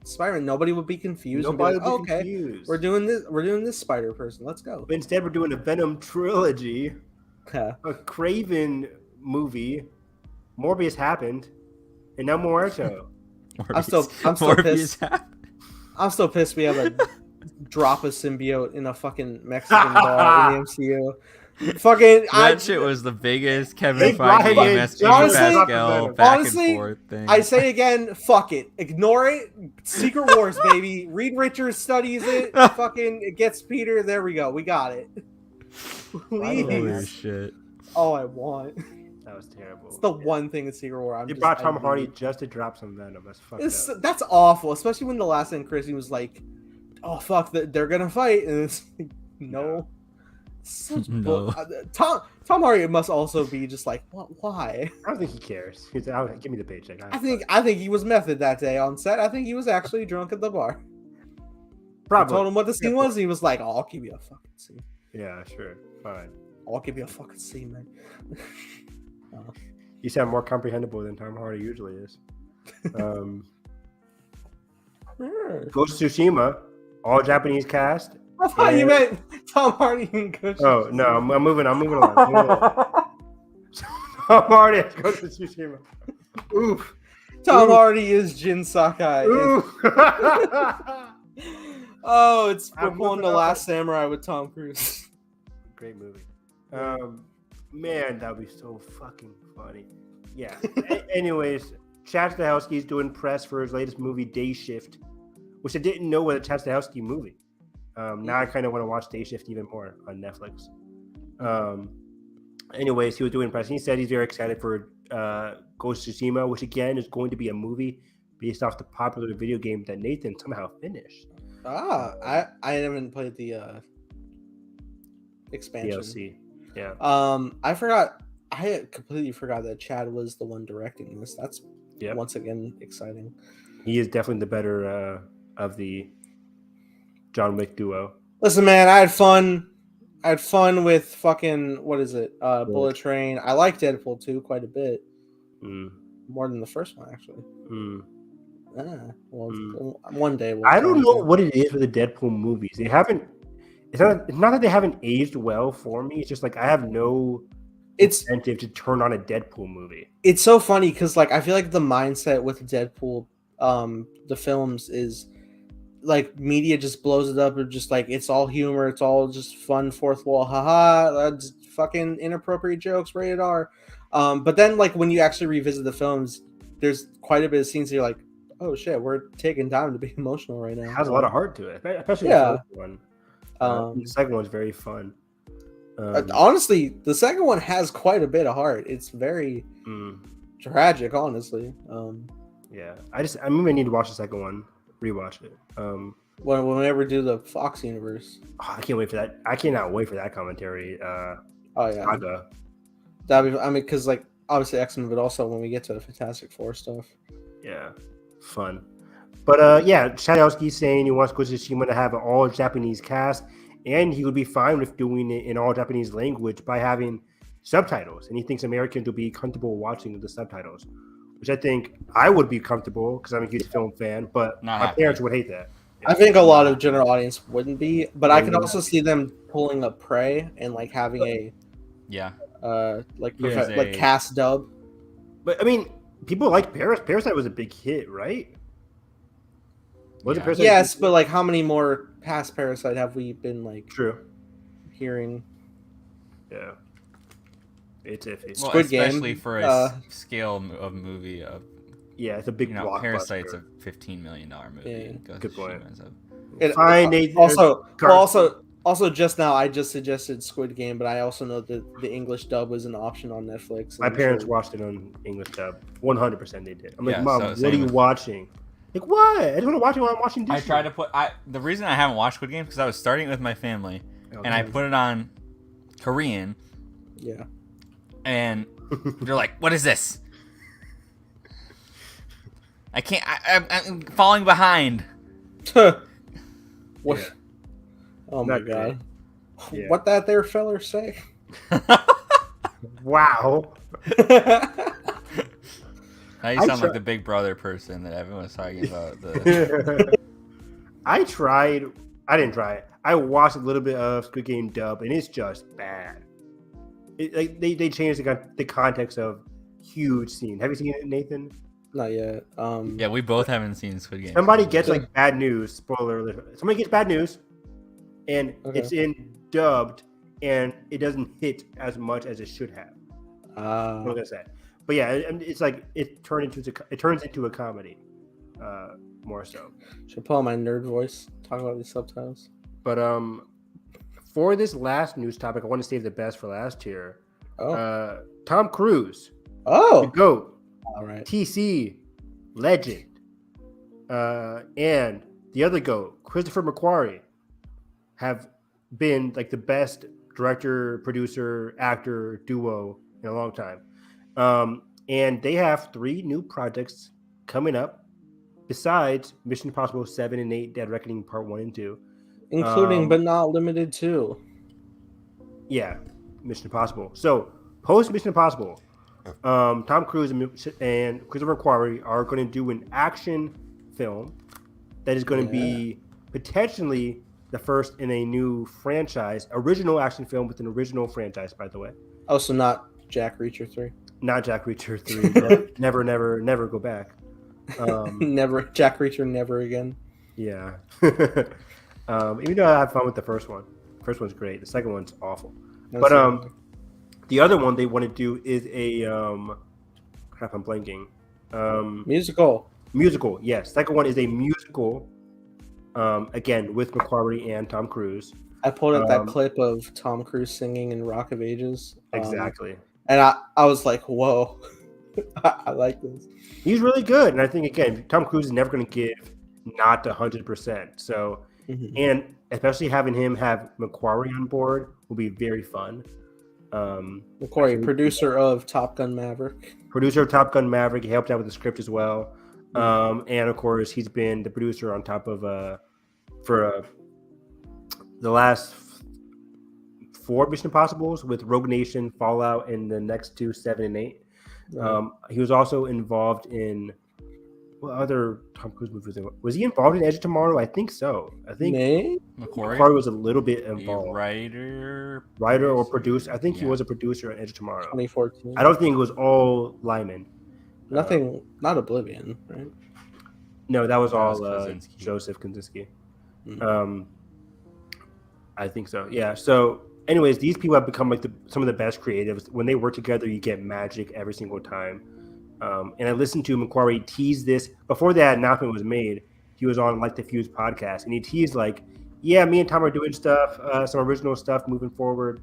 Spider-Man. Nobody would be confused. Nobody would be confused. We're doing this. We're doing this Spider person. Let's go. But instead, we're doing a Venom trilogy, a Craven movie. Morbius happened, and now Muerto. I'm still pissed. I'm still pissed. We have a drop a symbiote in a fucking Mexican bar in the MCU. Fucking that shit was the biggest Kevin Feige Pascal back and forth thing. I say again, fuck it, ignore it. Secret Wars, baby. Reed Richards studies it. Fucking it gets Peter. There we go. We got it. Holy shit. all I want. That was terrible. It's the one thing in Secret War I'm They just. brought I Tom Hardy need. just to drop some venom. That's fucked up. That's awful, especially when the last thing Chrissy was like, "Oh fuck, they're gonna fight," and it's like, no. Such No. Tom Hardy must also be just like, what? Why? I don't think he cares. He's like, give me the paycheck. I think he was method that day on set. I think he was actually drunk at the bar. Probably. I told him what the scene was, and he was like, "Oh, I'll give you a fucking scene. Yeah, sure. Fine. I'll give you a fucking scene, man." You sound more comprehensible than Tom Hardy usually is. Ghost of Tsushima, all Japanese cast. I thought you meant Tom Hardy and Ghost. Oh no, I'm moving along. Tom Hardy as Ghost of Tsushima. Oof. Tom Hardy is Jin Sakai. Oof. Oh, we're I'm pulling The moving Last Samurai with Tom Cruise. Great movie. Man, that'd be so fucking funny. Yeah. Anyways, Chad Stahelski's doing press for his latest movie, Day Shift, which I didn't know was a Chad Stahelski movie. Now I kind of want to watch Day Shift even more on Netflix. Anyways, he was doing press. He said he's very excited for Ghost of Tsushima, which again is going to be a movie based off the popular video game that Nathan somehow finished. I haven't played the expansion. DLC. Yeah. I had completely forgot that Chad was the one directing this. That's once again exciting. He is definitely the better of the John Wick duo. Listen, man, I had fun. I had fun with fucking Bullet Train. I like Deadpool 2 quite a bit. More than the first one, actually. One day. I don't know what it is with the Deadpool movies. They haven't. It's not that they haven't aged well for me. It's just like I have no incentive to turn on a Deadpool movie. It's so funny because like I feel like the mindset with Deadpool, the films is like media just blows it up. Or just like it's all humor. It's all just fun fourth wall, haha, fucking inappropriate jokes, rated R. But then like when you actually revisit the films, there's quite a bit of scenes that you're like, oh shit, we're taking time to be emotional right now. It has a lot of heart to it, especially the first one. The second one's very fun. Honestly, the second one has quite a bit of heart. It's very tragic, honestly. Yeah, I maybe need to watch the second one, rewatch it. When we ever do the Fox universe, I can't wait for that. I cannot wait for that commentary. Saga. That'd be. I mean, because like obviously X-Men, but also when we get to the Fantastic Four stuff. Yeah, fun. But Chadowski's saying he wants Ghost of Tsushima to have an all Japanese cast, and he would be fine with doing it in all Japanese language by having subtitles. And he thinks Americans will be comfortable watching the subtitles, which I think I would be comfortable because I'm a huge film fan. But my parents would hate that. I think a lot of general audience wouldn't be, but I could also see them pulling a Prey and like having a cast dub. But I mean, people like Parasite was a big hit, right? Yes, but like how many more past Parasite have we been like hearing? Yeah. It's iffy. Well, especially for a scale of movie of it's a big blockbuster. Parasite's a $15 million movie. Yeah. Good point. Also, just now I just suggested Squid Game, but I also know that the English dub was an option on Netflix. My parents watched it on English dub. 100% they did. I'm like, Mom, what are you watching? Like, what? I just want to watch it while I'm watching Disney. I tried to put... the reason I haven't watched Squid Game is because I was starting with my family, and I put it on Korean. Yeah. And they're like, what is this? I can't... I'm falling behind. What? Yeah. Oh my Not god. Yeah. What that there feller say? Wow. Now you sound like the Big Brother person that everyone was talking about. I didn't try it. I watched a little bit of Squid Game dub, and it's just bad. They changed the context of huge scene. Have you seen it, Nathan? Not yet. Yeah, we both haven't seen Squid Game. Somebody gets like bad news. Spoiler alert. Somebody gets bad news, and it's in dubbed, and it doesn't hit as much as it should have. What am I gonna say? But yeah, it's like it turns into a comedy, more so. Should I pull on my nerd voice? Talk about these subtitles. But for this last news topic, I want to save the best for last here. Tom Cruise, the Oh, GOAT, all right. TC, legend, and the other GOAT, Christopher McQuarrie, have been like the best director, producer, actor duo in a long time. And they have 3 new projects coming up besides Mission Impossible 7 and 8, Dead Reckoning Part 1 and 2. Including but not limited to. Yeah, Mission Impossible. So post Mission Impossible, Tom Cruise and Christopher McQuarrie are going to do an action film that is going to be potentially the first in a new franchise, original action film with an original franchise, by the way. Oh, so not Jack Reacher 3. Not Jack Reacher 3. never go back. Never Jack Reacher, never again. Yeah. Even though I had fun with the first one. First one's great. The second one's awful. But the other one they want to do is a crap, I'm blanking. Musical. Musical, yes. Second one is a musical. Again with McQuarrie and Tom Cruise. I pulled up that clip of Tom Cruise singing in Rock of Ages. Exactly. And I was like, whoa. I like this. He's really good. And I think, again, Tom Cruise is never going to give not 100%. So, and especially having him have McQuarrie on board will be very fun. McQuarrie, producer of Top Gun Maverick. Producer of Top Gun Maverick. He helped out with the script as well. And, of course, he's been the producer on top of, for the last 4 Mission Impossibles with Rogue Nation, Fallout, and the next 2, 7 and 8. He was also involved in what other Tom Cruise movies? Was he involved in Edge of Tomorrow? I think so. I think McQuarrie was a little bit involved. Writer or producer. I think he was a producer on Edge of Tomorrow. 2014. I don't think it was all Lyman. Nothing, not Oblivion, right? No, that was all Joseph Kosinski. I think so. Yeah. So, anyways, these people have become like some of the best creatives. When they work together, you get magic every single time. And I listened to McQuarrie tease this before that announcement was made. He was on Like the Fuse podcast, and he teased like, "Yeah, me and Tom are doing stuff, some original stuff moving forward."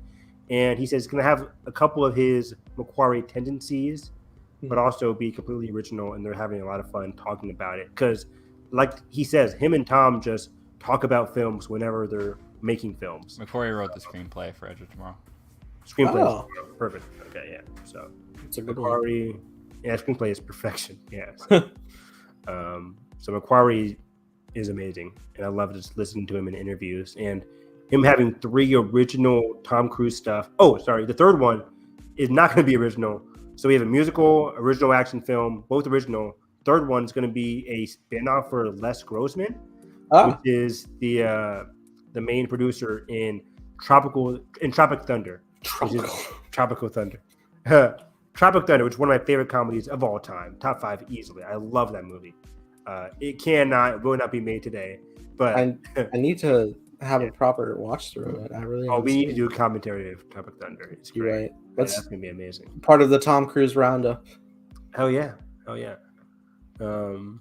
And he says he's gonna have a couple of his McQuarrie tendencies, but also be completely original. And they're having a lot of fun talking about it because, like he says, him and Tom just talk about films whenever they're making films. McQuarrie wrote the screenplay for Edge of Tomorrow. Screenplay, perfect. Okay, yeah. So it's a good McQuarrie. Yeah, screenplay is perfection. Yes. So McQuarrie is amazing, and I love just listening to him in interviews and him having 3 original Tom Cruise stuff. Oh, sorry, the third one is not going to be original. So we have a musical, original action film, both original. Third one is going to be a spin-off for Les Grossman, which is the main producer in Tropic Thunder. Tropical Thunder. Tropic Thunder, which is one of my favorite comedies of all time. Top 5 easily. I love that movie. It will not be made today. But I need to have a proper watch through it. I really we need to do a commentary of Tropic Thunder. It's great. You're right. That's going to be amazing. Part of the Tom Cruise roundup. Hell yeah. So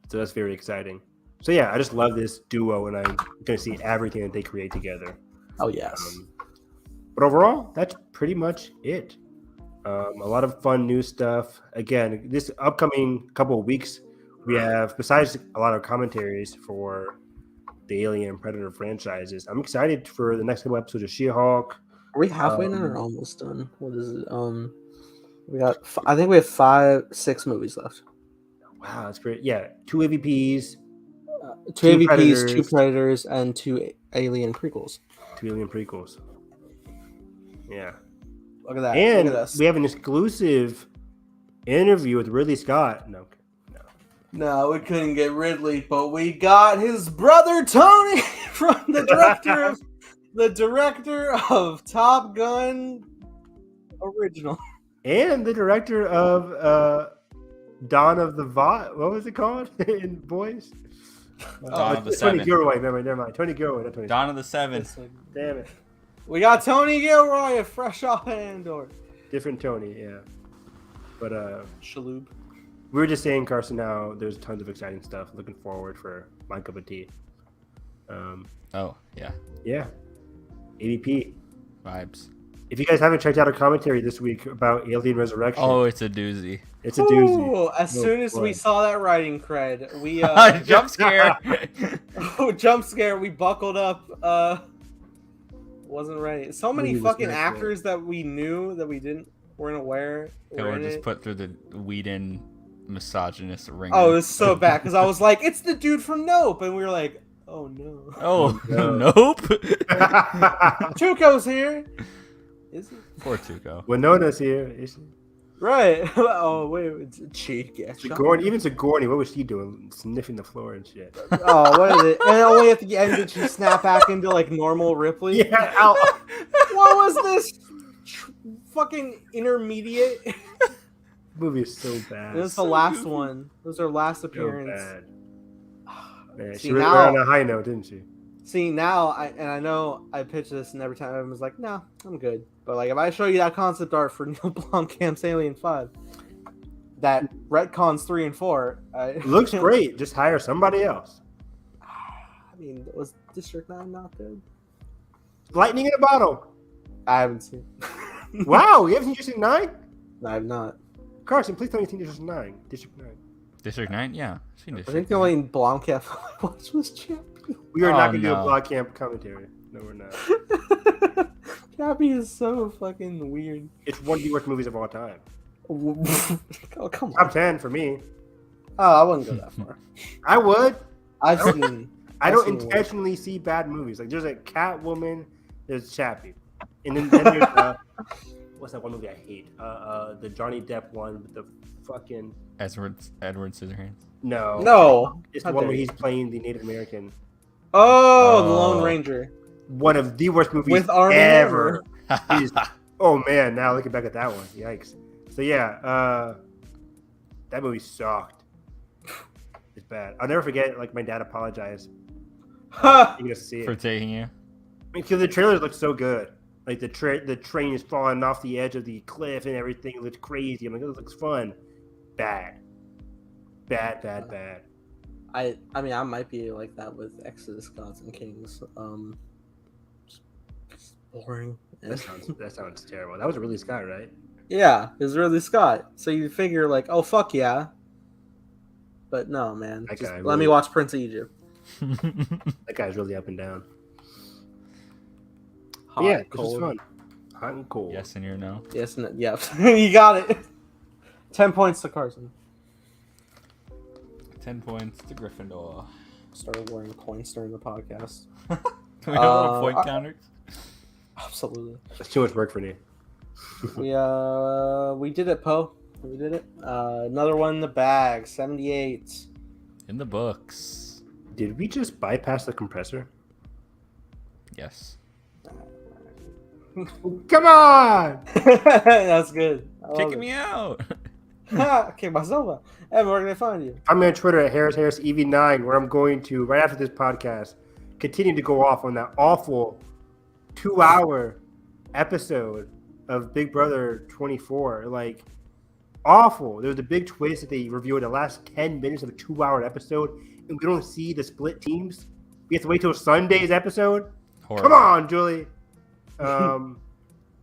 that's very exciting. So yeah, I just love this duo, and I'm going to see everything that they create together. Oh yes. But overall, that's pretty much it. A lot of fun new stuff. Again, this upcoming couple of weeks, we have, besides a lot of commentaries for the Alien and Predator franchises, I'm excited for the next couple episodes of She-Hulk. Are we halfway done or almost done? What is it? We got. I think we have 6 movies left. Wow, that's great. Yeah, 2 AVPs. 2 AVPs, Predators. 2 Predators, and 2 Alien prequels. 2 Alien prequels. Yeah. Look at that. And look at us. We have an exclusive interview with Ridley Scott. No, we couldn't get Ridley, but we got his brother Tony from the director of Top Gun original. And the director of Dawn of the Vought. What was it called in Boys? Dawn of the Tony Seven. Gilroy. Never mind. Tony Gilroy. Not Tony. Dawn of the Seven. Damn it. We got Tony Gilroy, fresh off Andor. Different Tony, yeah. But Shaloub. We were just saying, Carson, how there's tons of exciting stuff. Looking forward for my cup of tea. Oh yeah. Yeah. ADP Vibes. If you guys haven't checked out our commentary this week about Alien Resurrection, Oh, it's a doozy. it's a doozy. Ooh, as Oh, soon as we boy. saw that writing cred, we Jump scare. jump scare. We buckled up. Wasn't ready. So many Movie was fucking not actors that we knew that we weren't aware. They were were in just it. put through the Whedon misogynist ringer. Oh, it was so bad because I was like, "It's the dude from Nope," and we were like, "Oh no." Oh, no. nope. Tuco's here. Is he? Poor Tuco. Winona's here. Is she? Right. Oh wait, it's cheek. Yeah. Sigourney, even Sigourney, what was she doing? Sniffing the floor and shit. Oh, what is it? And only at the end did she snap back into like normal Ripley. Yeah, ow. What was this? Fucking intermediate. Movie is so bad. This is the last one. This was her last So appearance. bad. Man, See, she really now- went on a high note, didn't she? See now, I know I pitch this, and every time everyone's like, "No, I'm good." But like, if I show you that concept art for Neil Blomkamp's Alien 5, that retcons 3 and 4, Looks great. Just hire somebody else. I mean, was District 9 not good? Lightning in a bottle. I haven't seen. Wow, you haven't seen District 9? No, I've not. Carson, please tell me you've seen District 9. District 9. District 9? Yeah. Seen I District think the only Blomkamp I watched was Champion. We are Oh, not going to do a no. blog camp commentary. No, we're not. Cappy is so fucking weird. It's one of the worst movies of all time. Oh, come Top on. 10 for me. Oh, I wouldn't go that far. I would. I've seen. I I've don't seen worse. intentionally see bad movies. Like, there's a Catwoman, there's Chappie. And then there's, what's that one movie I hate? The Johnny Depp one with the fucking... Edward Scissorhands. No. No. It's How the one dare where you. he's playing the Native American. Oh, the Lone Oh. Ranger. One of the worst movies With Armie ever. Hammer. It is- oh, man. Now looking back at that one. Yikes. So, yeah. That movie sucked. It's bad. I'll never forget, like, my dad apologized. Ha! You gonna see it. For taking you. Because the trailers look so good. Like the train is falling off the edge of the cliff and everything looks crazy. I'm like, this looks fun. Bad. Bad. I mean, I might be like that with Exodus, Gods and Kings. Just boring. That sounds terrible. That was Ridley Scott, right? Yeah, it's Ridley Scott. So you figure like, oh fuck yeah. But no, man. That Just guy let me really- watch Prince of Egypt. That guy's really up and down. Hot, Yeah, this cold. was fun. Hot and cold. Yes and your no. Yes, no, yeah. You got it. 10 points to Carson. 10 points to Gryffindor. Started wearing points during the podcast. Can we have little point I- counters? Absolutely. That's too much work for me. We did it, Poe. We did it. Another one in the bag. 78. In the books. Did we just bypass the compressor? Yes. Come on! That's good. I love Kicking it. me out. Kick myself out. Evan, where can I find you? I'm on Twitter at HarrisEV9, where I'm going to, right after this podcast, continue to go off on that awful 2-hour episode of Big Brother 24. Like, awful. There was a big twist that they revealed the last 10 minutes of a 2-hour episode, and we don't see the split teams. We have to wait till Sunday's episode. Horrible. Come on, Julie. Not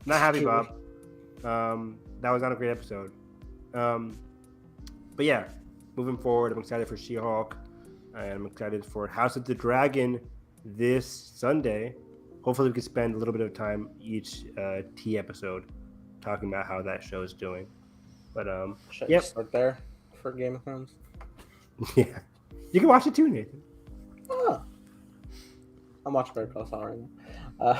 happy, Bob. That was not a great episode. But yeah, moving forward, I'm excited for She-Hulk, and I'm excited for House of the Dragon this Sunday. Hopefully, we can spend a little bit of time each T episode talking about how that show is doing. But Should Yep. I start there for Game of Thrones? yeah, you can watch it too, Nathan. Oh. I'm watching Better Call Saul right now.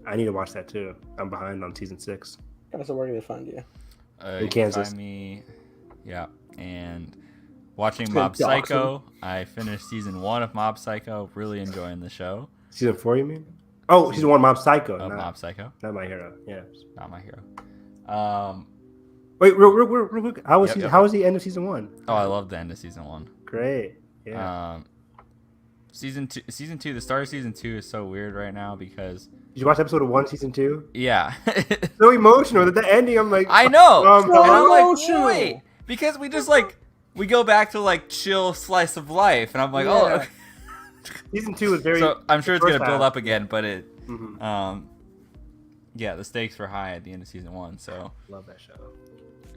I need to watch that too. I'm behind on season 6. So where can they find you? In You can Kansas. find me, yeah, and watching Good Mob dog. Psycho. I finished season 1 of Mob Psycho. Really enjoying the show. Season 4, you mean? Oh, season 1, Mob Psycho, Of not, Mob Psycho, not My Hero. Yeah. not my hero. Wait, real quick. How was Yep, yep. how was the end of season 1? Oh, I love the end of season 1. Great. Yeah. Season two, the start of season 2 is so weird right now because Did you watch episode 1, season 2? yeah, So emotional that the ending. I'm like, I know. Um, And I'm like, emotional. wait, because we just like we go back to like chill slice of life, and I'm like, Yeah. oh. Okay. season 2 was very. So I'm sure it's first gonna build half. up again, but it Mhm. Yeah, the stakes were high at the end of season 1. So, Love that show.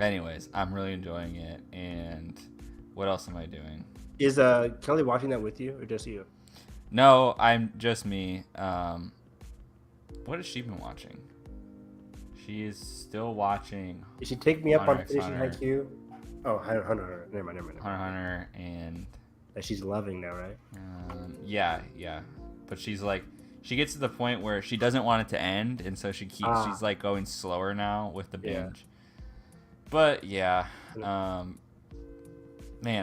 anyways, I'm really enjoying it. And what else am I doing? Is Kelly watching that with you or just you? No, I'm just me. What has she been watching? She is still watching Did she take me up Hunter on x finishing Hunter. Haikyuu? Oh, Hunter. Never mind. Hunter x Hunter, and That she's loving now, right? yeah. But she's like, she gets to the point where she doesn't want it to end, and so she's like going slower now with the binge. Yeah. But yeah, man,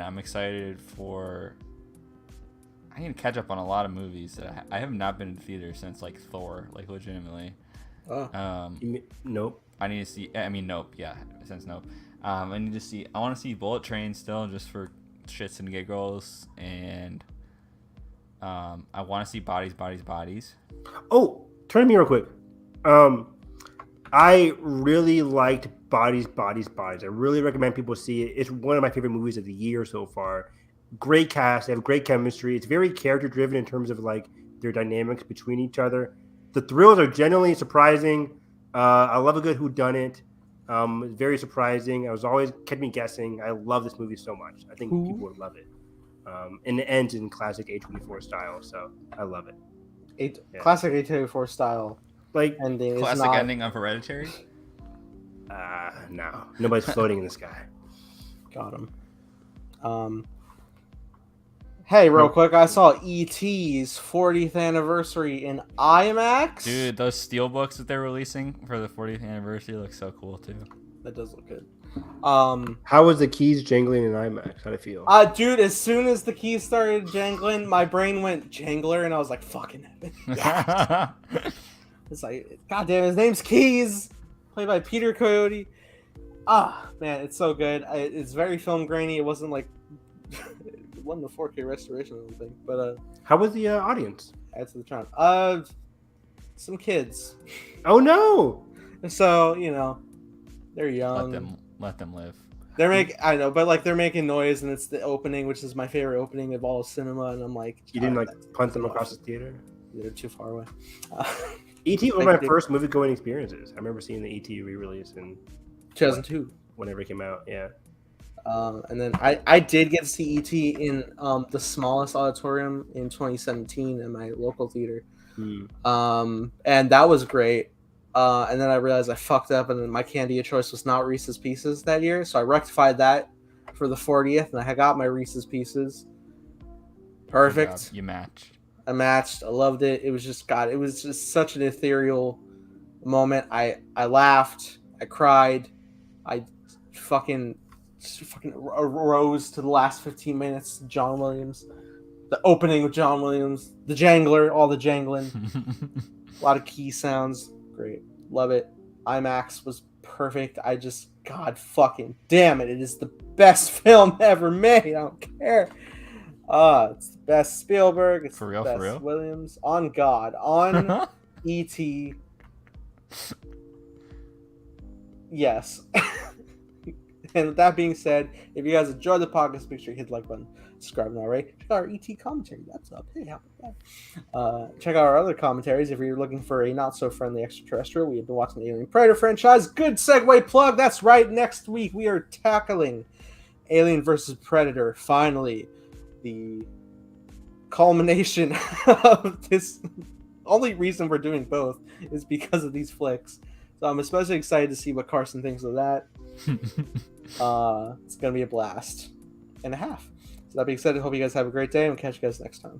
I'm excited for. I need to catch up on a lot of movies that I have not been in theater since like Thor, like legitimately. Oh. Nope. I need to see. I mean, Nope. Yeah, since Nope. I need to see. I want to see Bullet Train still, just for shits and giggles, and I want to see Bodies. Oh, turn to me real quick. I really liked Bodies. I really recommend people see it. It's one of my favorite movies of the year so far. Great cast. They have great chemistry. It's very character driven in terms of like their dynamics between each other. The thrills are genuinely surprising. I love a good whodunit. It's very surprising. I was always kept me guessing. I love this movie so much. I think people would love it. And it ends in classic A24 style, so I love it. Classic A24 style. Like ending. Classic ending of Hereditary. No, nobody's floating in the sky. Got him. Hey, real quick, I saw E.T.'s 40th anniversary in IMAX. Dude, those steelbooks that they're releasing for the 40th anniversary look so cool too. That does look good. How was the keys jangling in IMAX? How'd it feel? Dude, as soon as the keys started jangling, my brain went jangler, and I was like, "Fucking heaven!" Yeah. It's like, God damn, his name's Keys, played by Peter Coyote. Man, it's so good. It's very film grainy. It wasn't like it wasn't a 4K restoration or anything, but how was the audience? Add to the charm. Some kids. Oh no! So they're young. Let them live. I know, but like they're making noise, and it's the opening, which is my favorite opening of all cinema, and I'm like, you didn't punt them across the theater? They're too far away. E.T. was my first movie-going experiences. I remember seeing the E.T. re-release in 2002, whenever it came out. Yeah. And then I did get to see E.T. in the smallest auditorium in 2017 in my local theater. And that was great. And then I realized I fucked up, and then my candy of choice was not Reese's Pieces that year, so I rectified that for the 40th, and I got my Reese's Pieces. Perfect. You matched. I matched. I loved it. It was just it was just such an ethereal moment. I laughed. I cried. I fucking rose to the last 15 minutes. John Williams. The opening with John Williams. The jangler. All the jangling. A lot of key sounds. Great. Love it. IMAX was perfect. God fucking damn it. It is the best film ever made. I don't care. It's the best Spielberg. It's the best Williams. On God. On E.T. Yes. And with that being said, if you guys enjoyed the podcast, make sure you hit the like button, subscribe now, right? Check out our ET commentary. That's up. Hey, how about that? Check out our other commentaries if you're looking for a not-so-friendly extraterrestrial. We have been watching the Alien Predator franchise. Good segue plug. That's right. Next week, we are tackling Alien versus Predator. Finally, the culmination of this. Only reason we're doing both is because of these flicks. So I'm especially excited to see what Carson thinks of that. It's going to be a blast and a half. So that being said, I hope you guys have a great day, and we'll catch you guys next time.